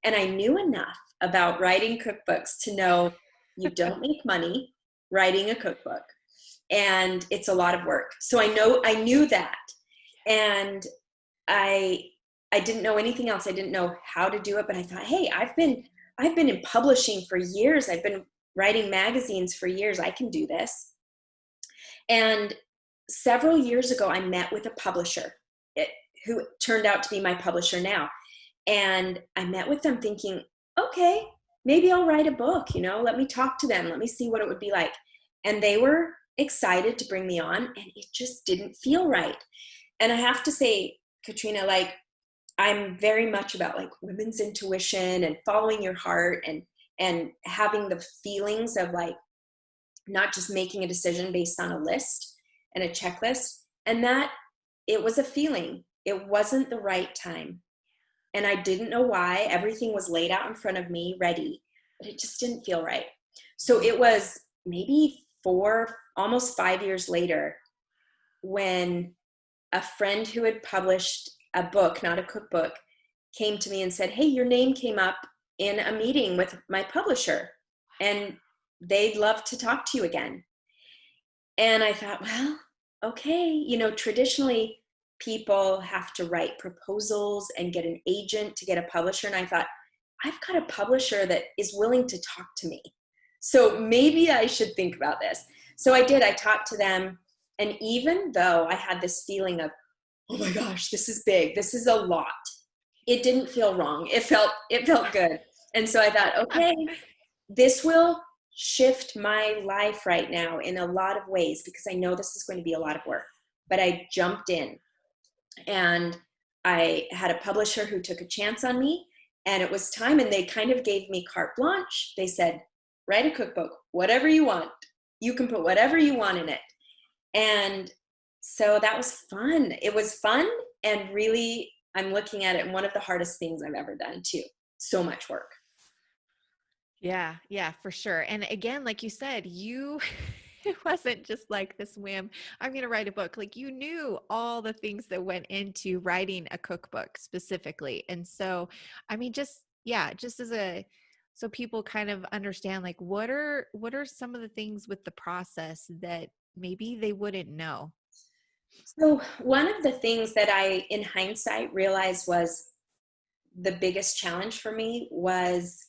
And I knew enough about writing cookbooks to know you don't make money writing a cookbook, and it's a lot of work. So I knew that. And I didn't know anything else. I didn't know how to do it, but I thought, hey, I've been in publishing for years. I've been writing magazines for years. I can do this. And several years ago, I met with a publisher who turned out to be my publisher now. And I met with them thinking, okay, maybe I'll write a book, let me talk to them. Let me see what it would be like. And they were excited to bring me on, and it just didn't feel right. And I have to say, Katrina, like, I'm very much about like women's intuition and following your heart and having the feelings of like not just making a decision based on a list and a checklist. And that it was a feeling. It wasn't the right time. And I didn't know why. Everything was laid out in front of me, ready, but it just didn't feel right. So it was maybe almost 5 years later, when a friend who had published a book, not a cookbook, came to me and said, hey, your name came up in a meeting with my publisher, and they'd love to talk to you again. And I thought, well, okay, traditionally people have to write proposals and get an agent to get a publisher. And I thought, I've got a publisher that is willing to talk to me. So maybe I should think about this. So I did. I talked to them. And even though I had this feeling of, oh my gosh, this is big, this is a lot, it didn't feel wrong. It felt good. And so I thought, okay, this will shift my life right now in a lot of ways, because I know this is going to be a lot of work. But I jumped in, and I had a publisher who took a chance on me, and it was time, and they kind of gave me carte blanche. They said, write a cookbook, whatever you want. You can put whatever you want in it. And so that was fun. It was fun, and really, I'm looking at it, one of the hardest things I've ever done too. So much work. Yeah, for sure. And again, like you said, it wasn't just like this whim, I'm going to write a book. Like, you knew all the things that went into writing a cookbook specifically. And so, I mean, just so people kind of understand, like, what are some of the things with the process that maybe they wouldn't know? So one of the things that I, in hindsight, realized was the biggest challenge for me was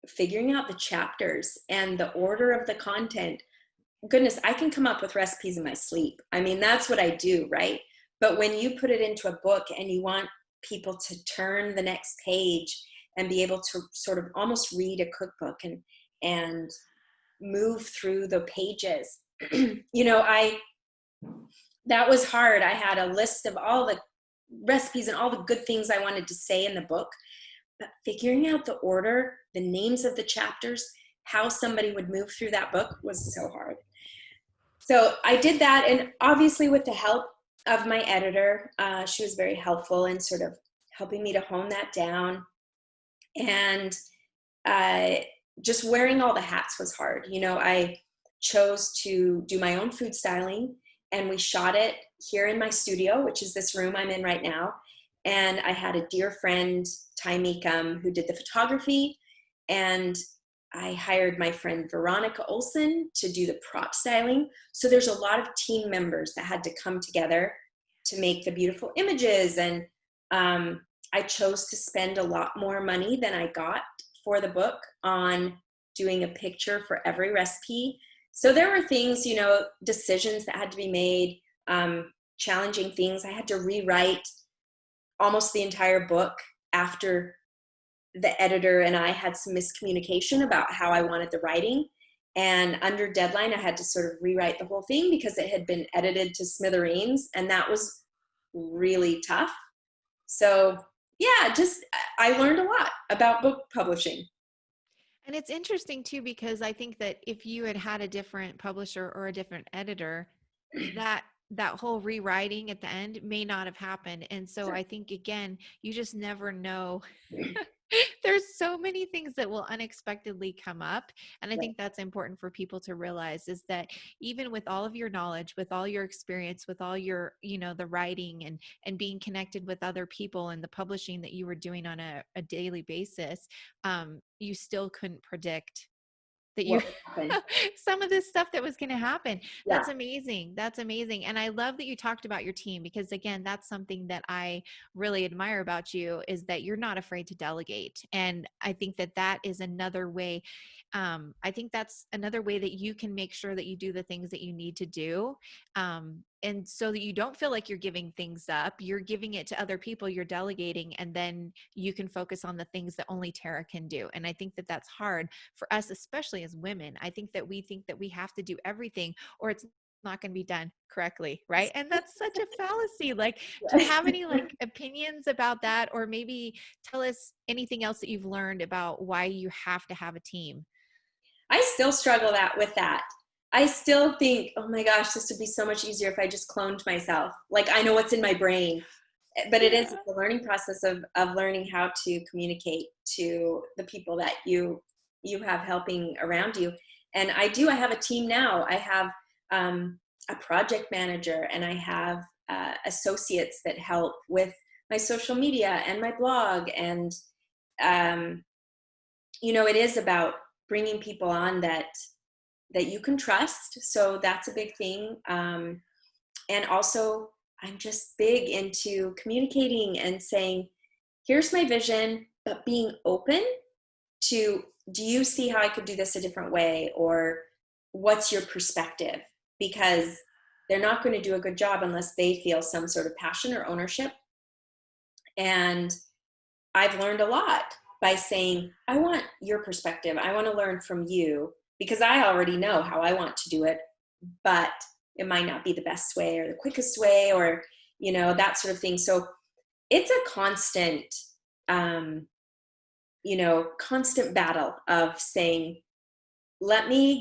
figuring out the chapters and the order of the content. Goodness, I can come up with recipes in my sleep. I mean, that's what I do, right? But when you put it into a book and you want people to turn the next page and be able to sort of almost read a cookbook and move through the pages, That was hard. I had a list of all the recipes and all the good things I wanted to say in the book, but figuring out the order, the names of the chapters, how somebody would move through that book was so hard. So I did that, and obviously with the help of my editor, she was very helpful in sort of helping me to hone that down. And uh, just wearing all the hats was hard. I chose to do my own food styling, and we shot it here in my studio, which is this room I'm in right now. And I had a dear friend, Ty Meekum, who did the photography, and I hired my friend Veronica Olson to do the prop styling. So there's a lot of team members that had to come together to make the beautiful images. And I chose to spend a lot more money than I got for the book on doing a picture for every recipe. So there were things, decisions that had to be made, challenging things. I had to rewrite almost the entire book after the editor and I had some miscommunication about how I wanted the writing. And under deadline, I had to sort of rewrite the whole thing because it had been edited to smithereens, and that was really tough. So yeah, just I learned a lot about book publishing. And it's interesting too, because I think that if you had had a different publisher or a different editor, that that whole rewriting at the end may not have happened. And so I think, again, you just never know. There's so many things that will unexpectedly come up. And I Right. think that's important for people to realize, is that even with all of your knowledge, with all your experience, with all your, the writing and being connected with other people and the publishing that you were doing on a daily basis, you still couldn't predict that you What would happen? some of this stuff that was going to happen. Yeah. That's amazing. That's amazing. And I love that you talked about your team, because again, that's something that I really admire about you, is that you're not afraid to delegate. And I think that that is another way. I think that's another way that you can make sure that you do the things that you need to do. And so that you don't feel like you're giving things up, you're giving it to other people, you're delegating, and then you can focus on the things that only Tara can do. And I think that that's hard for us, especially as women. I think that we think that we have to do everything, or it's not going to be done correctly, right? And that's such a fallacy. Like, do you have any like opinions about that, or maybe tell us anything else that you've learned about why you have to have a team? I still struggle with that. I still think, oh my gosh, this would be so much easier if I just cloned myself. Like I know what's in my brain, but it's Yeah. the learning process of learning how to communicate to the people that you have helping around you. And I have a team now. I have a project manager, and I have associates that help with my social media and my blog. And um, it is about bringing people on that you can trust. So that's a big thing. And also, I'm just big into communicating and saying, here's my vision, but being open to, do you see how I could do this a different way? Or what's your perspective? Because they're not going to do a good job unless they feel some sort of passion or ownership. And I've learned a lot by saying, I want your perspective. I want to learn from you because I already know how I want to do it, but it might not be the best way or the quickest way, or, that sort of thing. So it's a constant, constant battle of saying, let me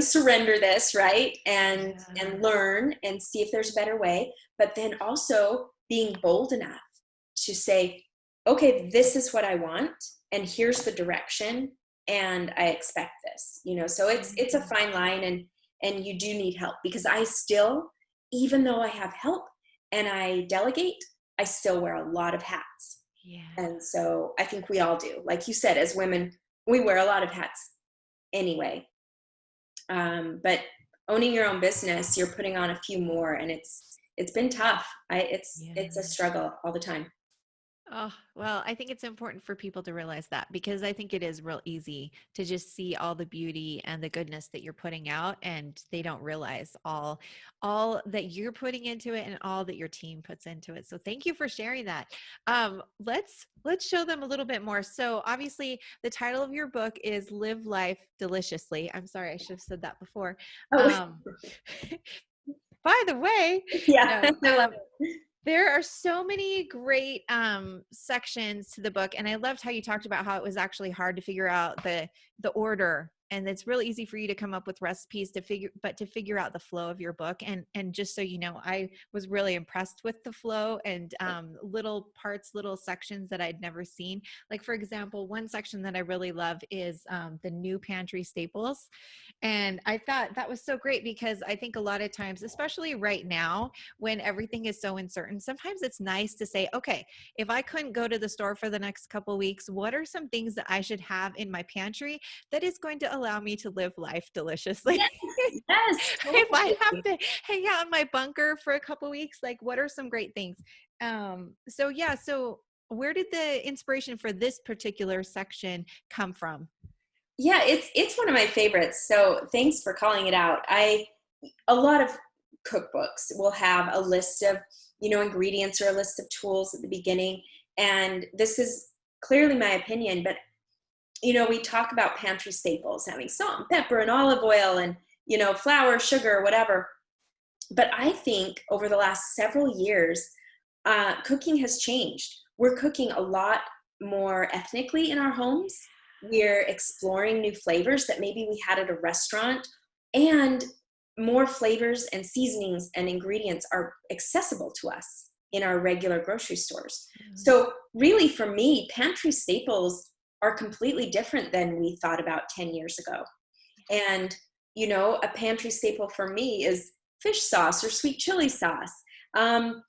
surrender this, right? And Yeah. learn and see if there's a better way. But then also being bold enough to say, okay, this is what I want, and here's the direction, and I expect this. So it's a Mhm. fine line, and you do need help, because I still, even though I have help and I delegate, I still wear a lot of hats. Yeah. And so I think we all do. Like you said, as women, we wear a lot of hats anyway. But owning your own business, you're putting on a few more, and it's been tough. It's a Yeah. struggle all the time. Oh, well, I think it's important for people to realize that, because I think it is real easy to just see all the beauty and the goodness that you're putting out, and they don't realize all that you're putting into it and all that your team puts into it. So thank you for sharing that. Let's show them a little bit more. So obviously the title of your book is Live Life Deliciously. I'm sorry, I should have said that before. Oh, Um by the way, Yeah, no, I love it. there are so many great sections to the book, and I loved how you talked about how it was actually hard to figure out the order, and it's really easy for you to come up with recipes to figure out the flow of your book. And just so you know, I was really impressed with the flow and little parts, little sections that I'd never seen. Like, for example, one section that I really love is the new pantry staples. And I thought that was so great because I think a lot of times, especially right now, when everything is so uncertain, sometimes it's nice to say, okay, if I couldn't go to the store for the next couple weeks, what are some things that I should have in my pantry that is going to allow me to live life deliciously? Yes, yes, If I have totally. to hang out in my bunker for a couple weeks, like what are some great things? So yeah, so where did the inspiration for this particular section come from? Yeah, it's one of my favorites. So thanks for calling it out. A lot of cookbooks will have a list of, ingredients or a list of tools at the beginning. And this is clearly my opinion, but we talk about pantry staples, having salt and pepper and olive oil and, flour, sugar, whatever. But I think over the last several years, cooking has changed. We're cooking a lot more ethnically in our homes. We're exploring new flavors that maybe we had at a restaurant, and more flavors and seasonings and ingredients are accessible to us in our regular grocery stores. Mm. So really, for me, pantry staples are completely different than we thought about 10 years ago. And, a pantry staple for me is fish sauce or sweet chili sauce, um,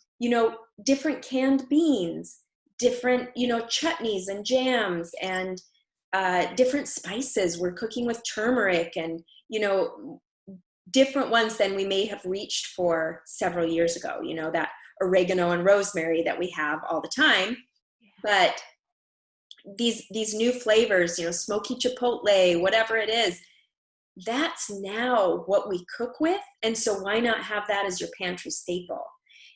different canned beans, different, chutneys and jams, and different spices. We're cooking with turmeric and, different ones than we may have reached for several years ago, that oregano and rosemary that we have all the time. But these new flavors, smoky chipotle, whatever it is, that's now what we cook with. And so why not have that as your pantry staple?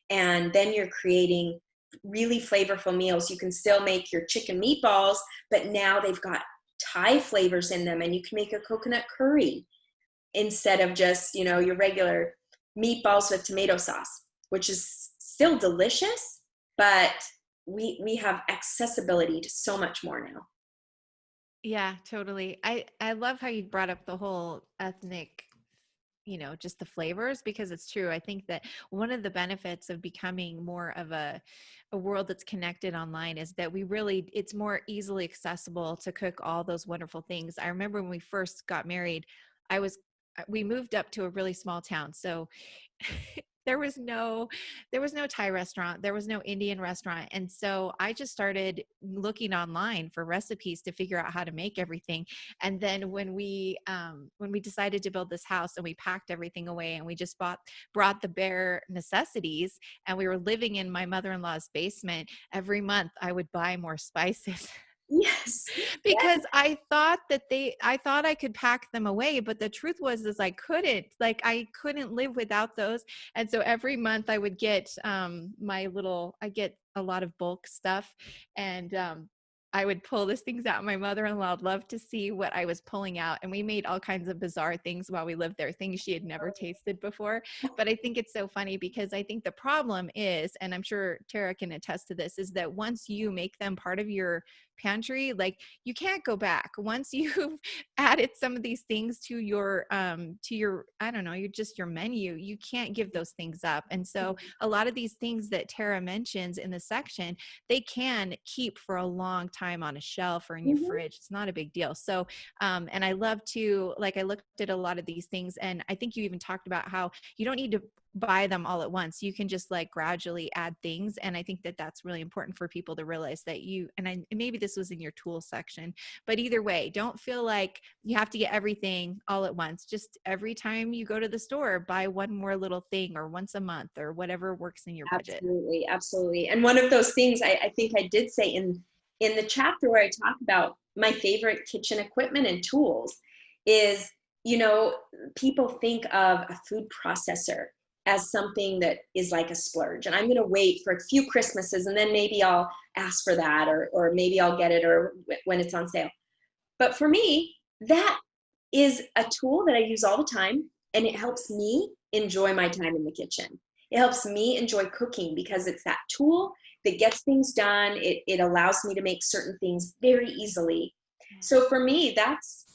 And then you're creating really flavorful meals. You can still make your chicken meatballs, but now they've got Thai flavors in them, and you can make a coconut curry instead of just, your regular meatballs with tomato sauce, which is still delicious, but we have accessibility to so much more now. Yeah, totally. I love how you brought up the whole ethnic, just the flavors, because it's true. I think that one of the benefits of becoming more of a world that's connected online is that it's more easily accessible to cook all those wonderful things. I remember when we first got married, I was we moved up to a really small town. So there was no Thai restaurant, there was no Indian restaurant, and so I just started looking online for recipes to figure out how to make everything. And then when we decided to build this house and we packed everything away and we just brought the bare necessities, and we were living in my mother-in-law's basement, every month I would buy more spices. Yes. Because I thought I could pack them away, but the truth was is I couldn't live without those. And so every month I would get I get a lot of bulk stuff, and I would pull these things out. My mother-in-law would love to see what I was pulling out, and we made all kinds of bizarre things while we lived there, things she had never tasted before. But I think it's so funny because I think the problem is, and I'm sure Tara can attest to this, is that once you make them part of your pantry, like you can't go back. Once you've added some of these things to your I don't know, your menu, you can't give those things up. And so a lot of these things that Tara mentions in the section, they can keep for a long time on a shelf or in your Mhm. fridge. It's not a big deal. So and I love to, like, I looked at a lot of these things, and I think you even talked about how you don't need to buy them all at once. You can just like gradually add things. And I think that that's really important for people to realize that maybe this was in your tool section, but either way, don't feel like you have to get everything all at once. Just every time you go to the store, buy one more little thing, or once a month, or whatever works in your budget. Absolutely, absolutely. And one of those things I think I did say in the chapter where I talk about my favorite kitchen equipment and tools is, you know, people think of a food processor as something that is like a splurge. And I'm going to wait for a few Christmases and then maybe I'll ask for that, or maybe I'll get it or when it's on sale. But for me, that is a tool that I use all the time, and it helps me enjoy my time in the kitchen. It helps me enjoy cooking because it's that tool that gets things done. It allows me to make certain things very easily. So for me, that's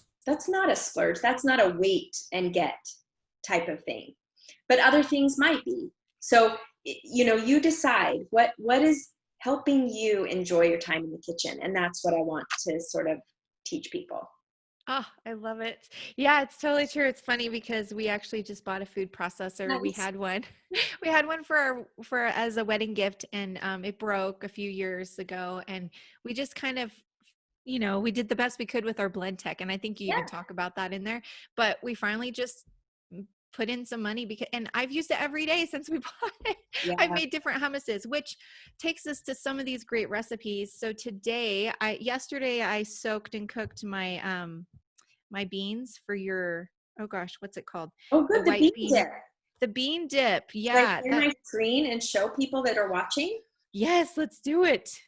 not a splurge. That's not a wait and get type of thing. But other things might be. So you decide what is helping you enjoy your time in the kitchen, and that's what I want to sort of teach people. Oh, I love it. Yeah, it's totally true. It's funny because we actually just bought a food processor. We Nice. had one. We had one for as a wedding gift, and it broke a few years ago, and we just kind of, we did the best we could with our blend tech, and I think you even Yeah. talk about that in there. But we finally just put in some money because, and I've used it every day since we bought it. I've Yeah. made different hummuses, which takes us to some of these great recipes. So yesterday I soaked and cooked my beans for your, oh gosh, what's it called? Oh, The good. The white bean bean, dip. the bean dip. Should I Yeah, share that, my screen and show people that are watching? yes, let's do it.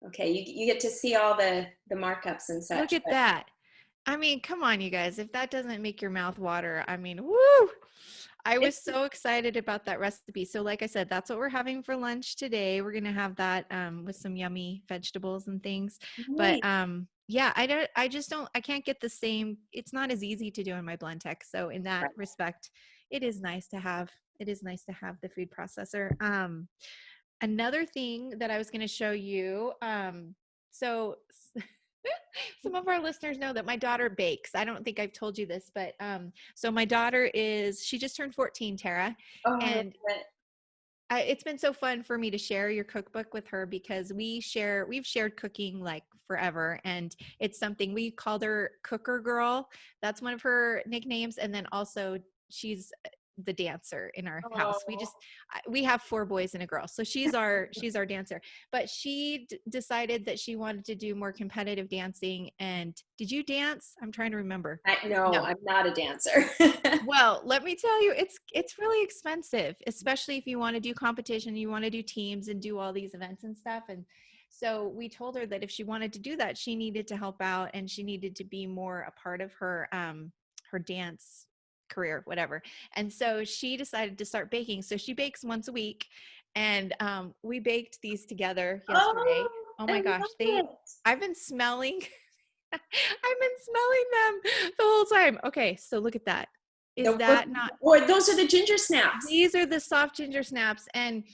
Okay, you get to see all the markups and Look such, at but that. I mean, come on, you guys. If that doesn't make your mouth water, I mean, woo! I was it's so excited about that recipe. So, like I said, that's what we're having for lunch today. We're gonna have that with some yummy vegetables and things. But nice. yeah, I can't get the same. It's not as easy to do in my blend tech. So, in that Right. respect, it is nice to have. It is nice to have the food processor. Another thing that I was going to show you. So some of our listeners know that my daughter bakes. I don't think I've told you this, but so my daughter she just turned 14, Tara, Oh, I love and it. it's been so fun for me to share your cookbook with her because we've shared cooking like forever, and it's something we called her Cooker Girl. That's one of her nicknames, and then also she's the dancer in our house. Oh, We have 4 boys and a girl, so she's our dancer. But she decided that she wanted to do more competitive dancing. And did you dance? I'm trying to remember. no, No. I'm not a dancer. Well, let me tell you, it's really expensive, especially if you want to do competition, you want to do teams and do all these events and stuff. And so we told her that if she wanted to do that, she needed to help out and she needed to be more a part of her dance career, whatever. And so she decided to start baking. So she bakes once a week, and we baked these together Oh, yesterday. Oh I my gosh, love it. I've been smelling I've been smelling them the whole time. Okay, so look at that. Is that not, Or those are the ginger snaps. these are the soft ginger snaps, and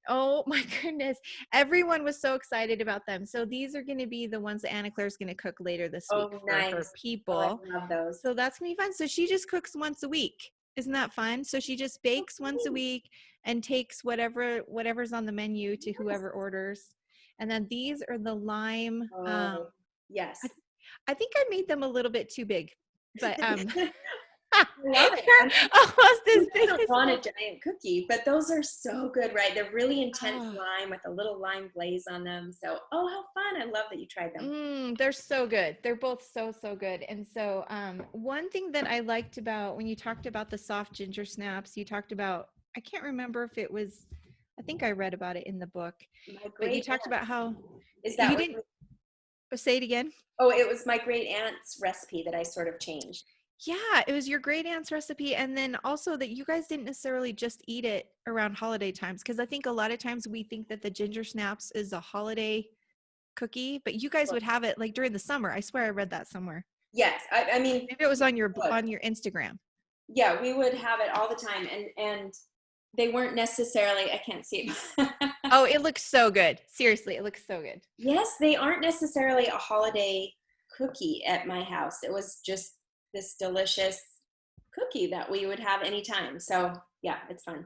oh my goodness, everyone was so excited about them. So these are going to be the ones that Anna Claire's going to cook later this week Oh, for her nice. Oh, I people. love those. So that's going to be fun. So she just cooks once a week. Isn't that fun? So she just bakes once a Okay. week and takes whatever's on the menu to Yes. whoever orders. And then these are the lime. Oh, I, yes. I think I made them a little bit too big, but I love it. I they're mean, almost as you big don't as want my. a giant cookie, but those are so good, right? They're really intense Oh, lime with a little lime glaze on them. So, oh, how fun. I love that you tried them. they're so good. They're both so good. And so, one thing that I liked about when you talked about the soft ginger snaps, you talked about, I can't remember if it was, I think I read about it in the book, My but you great talked aunt. about how Is that you what didn't say it again. Oh, it was my great aunt's recipe that I sort of changed. Yeah, it was your great aunt's recipe. And then also that you guys didn't necessarily just eat it around holiday times. Cause I think a lot of times we think that the ginger snaps is a holiday cookie, but you guys would have it like during the summer. I swear I read that somewhere. Yes, I mean, Maybe it was look, on your Instagram. yeah, we would have it all the time, and they weren't necessarily. I can't see it. Oh, it looks so good. Seriously, it looks so good. Yes, they aren't necessarily a holiday cookie at my house. It was just this delicious cookie that we would have anytime. So yeah, it's fun.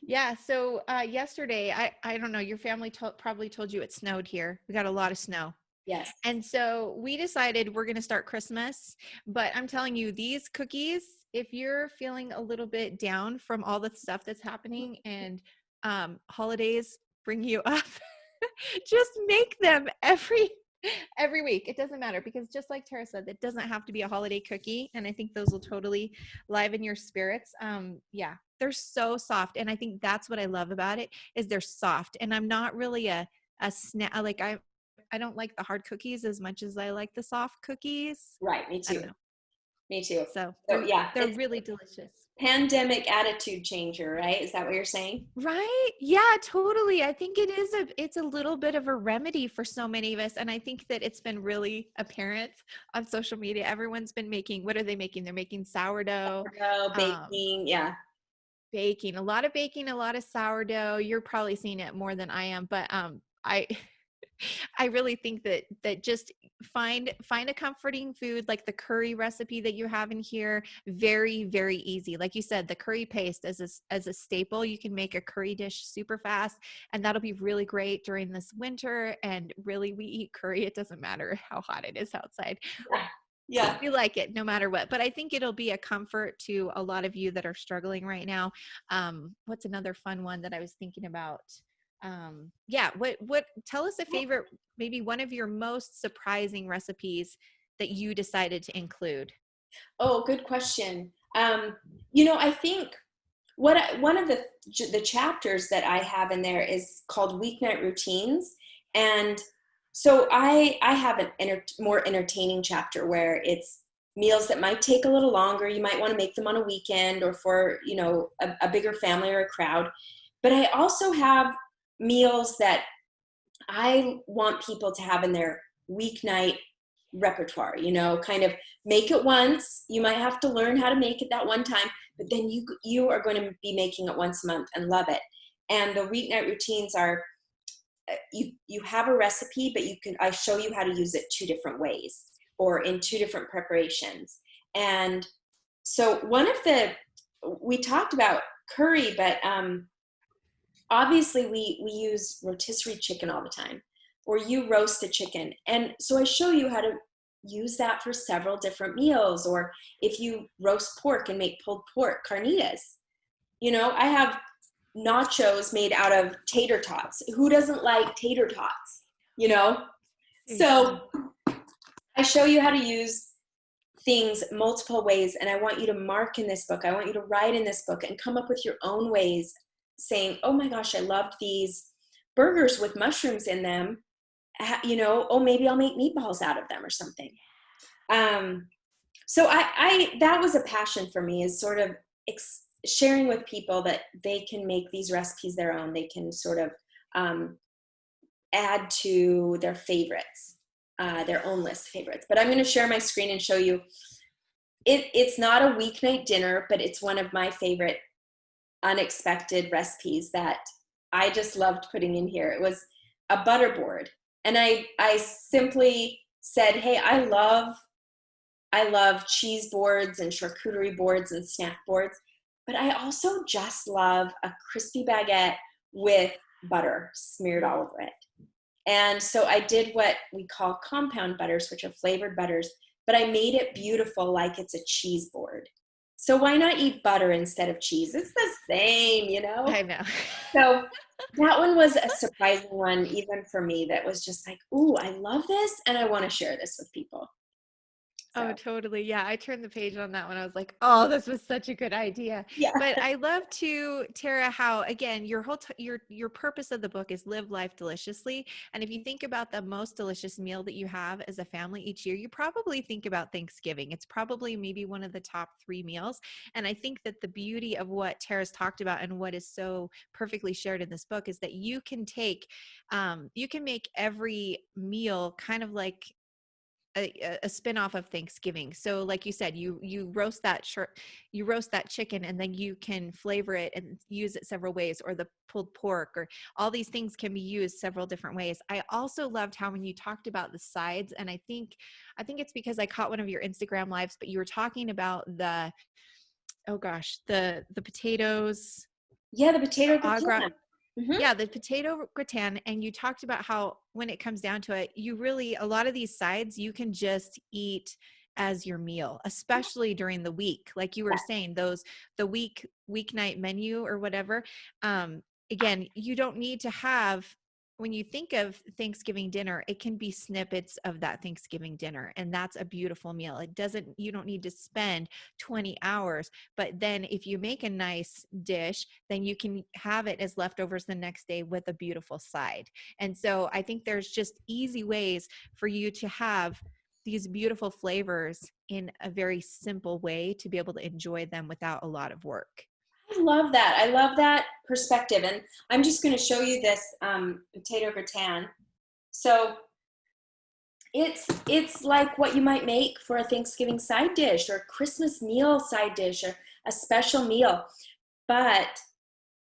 Yeah. So yesterday, I don't know, your family probably told you it snowed here. We got a lot of snow. Yes. And so we decided we're going to start Christmas. But I'm telling you, these cookies, if you're feeling a little bit down from all the stuff that's happening and holidays bring you up, just make them every week. It doesn't matter because just like Tara said, it doesn't have to be a holiday cookie. And I think those will totally liven your spirits. Yeah, they're so soft. And I think that's what I love about it is they're soft. And I'm not really a snack, like I don't like the hard cookies as much as I like the soft cookies. Right. Me I don't too. know. Me too. So So yeah, they're really delicious. Pandemic attitude changer, right? Is that what you're saying? Right? Yeah, totally. I think it's a little bit of a remedy for so many of us. And I think that it's been really apparent on social media. Everyone's been making, what are they making? They're making sourdough, Oh, um, baking, yeah. baking, a lot of sourdough. You're probably seeing it more than I am, but I I really think that just find a comforting food like the curry recipe that you have in here. Very, very easy. Like you said, the curry paste as a staple, you can make a curry dish super fast, and that'll be really great during this winter. And really, we eat curry. It doesn't matter how hot it is outside. Yeah. Yeah. We like it no matter what. But I think it'll be a comfort to a lot of you that are struggling right now. What's another fun one that I was thinking about? Yeah, what tell us a favorite, maybe one of your most surprising recipes that you decided to include. Oh, good question. I think one of the chapters that I have in there is called weeknight routines, and so I have an more entertaining chapter where it's meals that might take a little longer. You might want to make them on a weekend or for a bigger family or a crowd. But I also have meals that I want people to have in their weeknight repertoire, kind of make it once. You might have to learn how to make it that one time, but then you are going to be making it once a month and love it. And the weeknight routines are you have a recipe, but I show you how to use it two different ways or in two different preparations. And so we talked about curry, but obviously we use rotisserie chicken all the time, or you roast a chicken. And so I show you how to use that for several different meals. Or if you roast pork and make pulled pork carnitas, I have nachos made out of tater tots. Who doesn't like tater tots? you know Seriously. so I show you how to use things multiple ways, and I want you to mark in this book. I want you to write in this book and come up with your own ways, saying, oh my gosh, I loved these burgers with mushrooms in them. Oh, maybe I'll make meatballs out of them or something. So I that was a passion for me, is sort of sharing with people that they can make these recipes their own. They can sort of add to their favorites, their own list of favorites. But I'm going to share my screen and show you. It's not a weeknight dinner, but it's one of my favorite unexpected recipes that I just loved putting in here. It was a butter board. And I simply said, hey, I love cheese boards and charcuterie boards and snack boards, but I also just love a crispy baguette with butter smeared all over it. And so I did what we call compound butters, which are flavored butters, but I made it beautiful like it's a cheese board. So why not eat butter instead of cheese? It's the same. I know. So that one was a surprising one, even for me, that was just like, ooh, I love this and I want to share this with people. Oh, So, totally. Yeah, I turned the page on that one. I was like, "Oh, this was such a good idea." yeah. But I love to, Tara, how again your your purpose of the book is live life deliciously. And if you think about the most delicious meal that you have as a family each year, you probably think about Thanksgiving. It's probably maybe one of the top 3 meals. And I think that the beauty of what Tara's talked about and what is so perfectly shared in this book is that you can make every meal kind of like a spin-off of Thanksgiving. So like you said, you roast you roast that chicken, and then you can flavor it and use it several ways, or the pulled pork, or all these things can be used several different ways. I also loved how when you talked about the sides, and I think it's because I caught one of your Instagram lives, but you were talking about oh gosh, the potatoes, Yeah, the potato au gra gratin. Hmm. yeah, the potato gratin. And you talked about how when it comes down to it, you really, a lot of these sides you can just eat as your meal, especially during the week. Like you were saying, the weeknight menu or whatever. Again, you don't need to have, when you think of Thanksgiving dinner, it can be snippets of that Thanksgiving dinner. And that's a beautiful meal. You don't need to spend 20 hours. But then if you make a nice dish, then you can have it as leftovers the next day with a beautiful side. And so I think there's just easy ways for you to have these beautiful flavors in a very simple way to be able to enjoy them without a lot of work. I love that. I love that perspective. And I'm just going to show you this potato gratin. So it's like what you might make for a Thanksgiving side dish or a Christmas meal side dish or a special meal. But,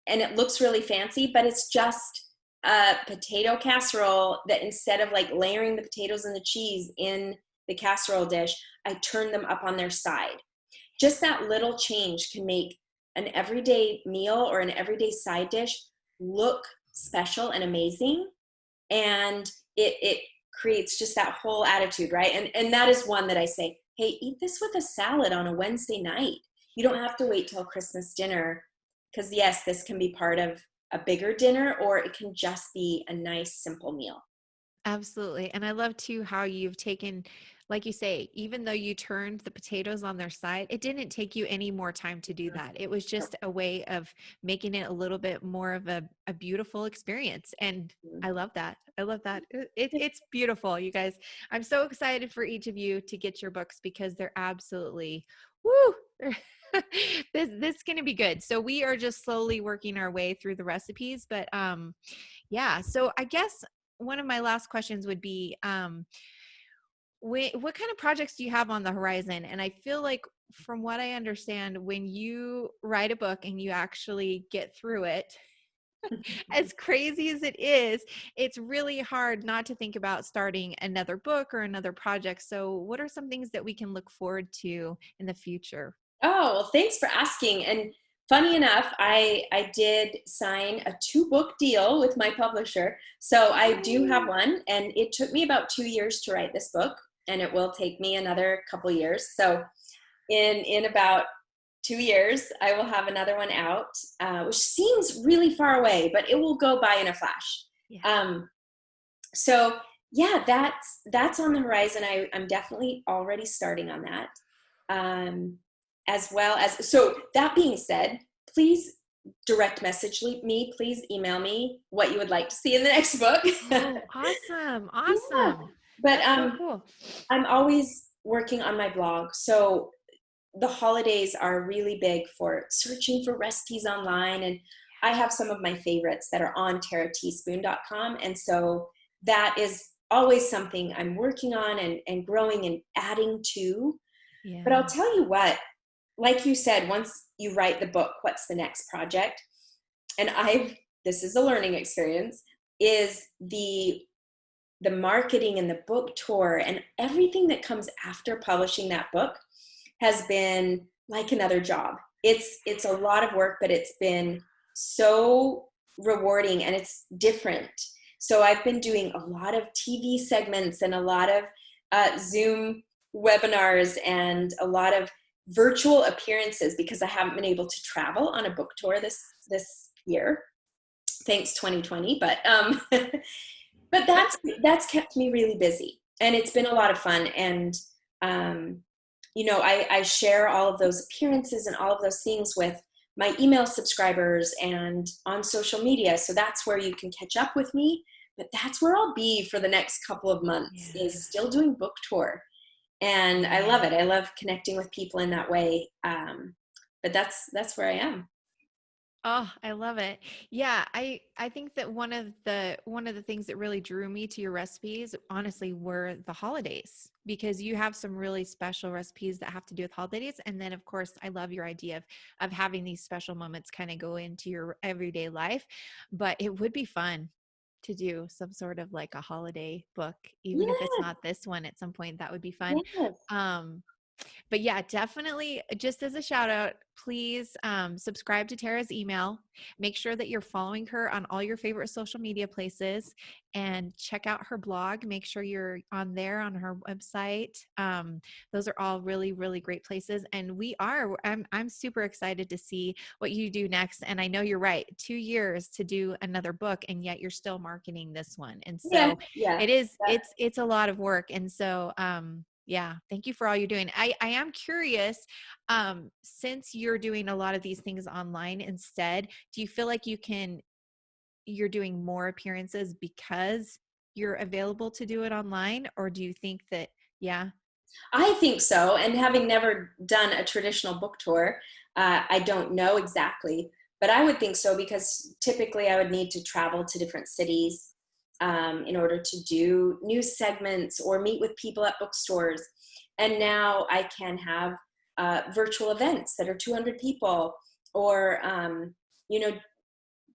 and it looks really fancy, but it's just a potato casserole that instead of like layering the potatoes and the cheese in the casserole dish, I turn them up on their side. Just that little change can make an everyday meal or an everyday side dish look special and amazing. And it creates just that whole attitude, right? And that is one that I say, hey, eat this with a salad on a Wednesday night. You don't have to wait till Christmas dinner, because yes, this can be part of a bigger dinner, or it can just be a nice, simple meal. Absolutely. And I love too how you've taken, like you say, even though you turned the potatoes on their side, it didn't take you any more time to do that. It was just a way of making it a little bit more of a beautiful experience. And I love that. I love that. It's beautiful, you guys. I'm so excited for each of you to get your books because they're absolutely, woo, this is going to be good. So we are just slowly working our way through the recipes, but yeah. So I guess one of my last questions would be, what kind of projects do you have on the horizon? And I feel like from what I understand, when you write a book and you actually get through it, as crazy as it is, it's really hard not to think about starting another book or another project. So what are some things that we can look forward to in the future? Oh, well, thanks for asking. And funny enough, I did sign a 2-book deal with my publisher. So I do have Yay. one, and it took me about 2 years to write this book, and it will take me another couple years. So in about 2 years, I will have another one out, which seems really far away, but it will go by in a flash. Yeah. So yeah, that's on the horizon. I'm definitely already starting on that. Um, as well as, so that being said, please direct message me, please email me what you would like to see in the next book. Oh, awesome. Yeah. Awesome. But That's so cool. I'm always working on my blog. So the holidays are really big for searching for recipes online. And I have some of my favorites that are on tarateaspoon.com. And so that is always something I'm working on and growing and adding to. But I'll Yeah. tell you what, like you said, once you write the book, what's the next project? And this is a learning experience, is the marketing and the book tour and everything that comes after publishing that book has been like another job. It's a lot of work, but it's been so rewarding and it's different. So I've been doing a lot of TV segments and a lot of Zoom webinars and a lot of virtual appearances because I haven't been able to travel on a book tour this year, thanks 2020. But but that's kept me really busy, and it's been a lot of fun. And I share all of those appearances and all of those things with my email subscribers and on social media. So that's where you can catch up with me. But that's where I'll be for the next couple of months, Yeah. is still doing book tour. And I love it. I love connecting with people in that way. But that's where I am. Oh, I love it. Yeah, I think that one of the things that really drew me to your recipes, honestly, were the holidays because you have some really special recipes that have to do with holidays. And then of course, I love your idea of having these special moments kind of go into your everyday life. But it would be fun to do some sort of like a holiday book, even if it's Yeah, not this one at some point, that would be fun. yes. Um, but yeah, definitely just as a shout out, please subscribe to Tara's email. Make sure that you're following her on all your favorite social media places and check out her blog. Make sure you're on there on her website. Those are all really, really great places. And I'm super excited to see what you do next. And I know you're right, 2 years to do another book, and yet you're still marketing this one. And Yeah, so yeah. it's a lot of work. And so, yeah, thank you for all you're doing. I am curious, since you're doing a lot of these things online instead, do you feel like you're doing more appearances because you're available to do it online? Or do you think that, yeah? I think so. And having never done a traditional book tour, I don't know exactly, but I would think so because typically I would need to travel to different cities in order to do news segments or meet with people at bookstores. And now I can have virtual events that are 200 people, or you know,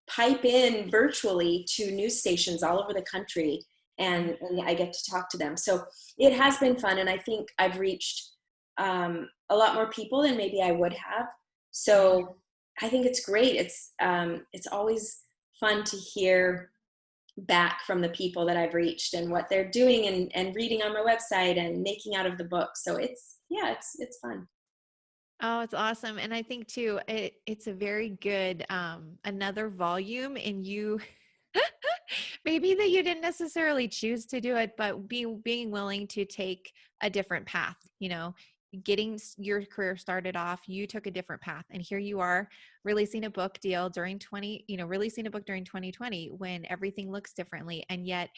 pipe in virtually to news stations all over the country, and I get to talk to them. So it has been fun, and I think I've reached a lot more people than maybe I would have. So I think it's great. It's always fun to hear back from the people that I've reached and what they're doing, and reading on my website and making out of the book. So it's fun. Oh, it's awesome. And I think too, it's a very good another volume in you. Maybe that you didn't necessarily choose to do it, but being willing to take a different path, getting your career started off, you took a different path. And here you are releasing a book deal during releasing a book during 2020 when everything looks differently. And yet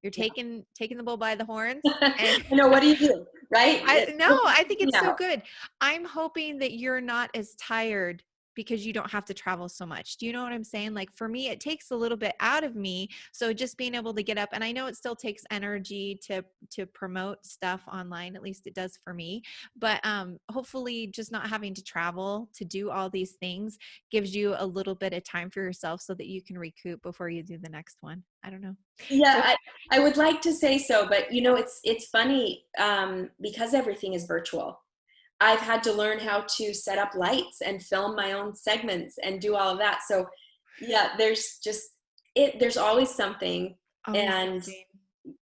you're Yeah. taking the bull by the horns. And I know. What do you do? Right? I think it's so Yeah. good. I'm hoping that you're not as tired because you don't have to travel so much. Do you know what I'm saying? Like for me, it takes a little bit out of me. So just being able to get up, and I know it still takes energy to promote stuff online, at least it does for me. But hopefully just not having to travel to do all these things gives you a little bit of time for yourself so that you can recoup before you do the next one. I don't know. Yeah, So I would like to say so, but it's funny, because everything is virtual. I've had to learn how to set up lights and film my own segments and do all of that. So yeah, there's always something. always And something.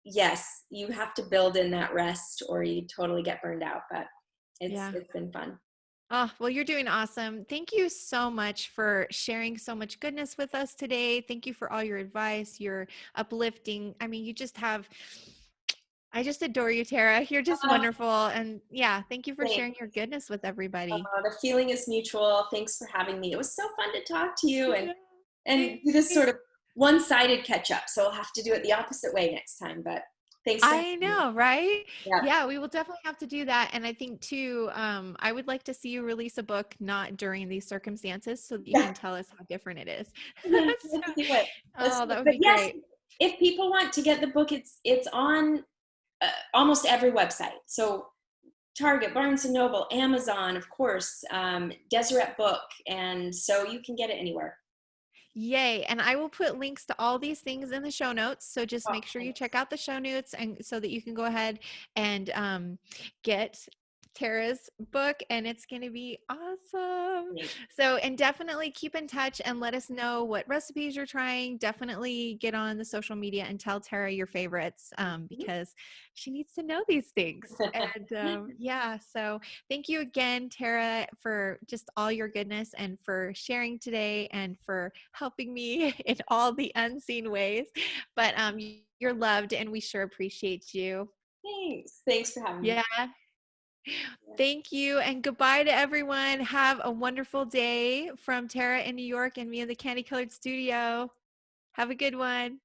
yes, you have to build in that rest or you totally get burned out, but Yeah. it's been fun. Oh, well, you're doing awesome. Thank you so much for sharing so much goodness with us today. Thank you for all your advice, your uplifting. I mean, I just adore you, Tara. You're just Uh, wonderful. And yeah, thank you for Thanks. sharing your goodness with everybody. The feeling is mutual. Thanks for having me. It was so fun to talk to you and Yeah, do this thank sort of one-sided catch up. So I'll have to do it the opposite way next time. But thanks for having I me. know, right? Yeah. Yeah, we will definitely have to do that. And I think too, I would like to see you release a book not during these circumstances so that you can tell us how different it is. Let's So, do it. Let's oh, do that it. would But be yes, great. if people want to get the book, it's on almost every website. So Target, Barnes and Noble, Amazon, of course, Deseret Book, and so you can get it anywhere. Yay. And I will put links to all these things in the show notes. So just Oh, make sure you thanks. check out the show notes and so that you can go ahead and get Tara's book and it's going to be awesome. Thanks. So, and definitely keep in touch and let us know what recipes you're trying. Definitely get on the social media and tell Tara your favorites because she needs to know these things. And yeah, so thank you again, Tara, for just all your goodness and for sharing today and for helping me in all the unseen ways. But you're loved and we sure appreciate you. Thanks. Thanks for having me. Yeah. Thank you. And goodbye to everyone. Have a wonderful day from Tara in New York and me in the Candy Colored Studio. Have a good one.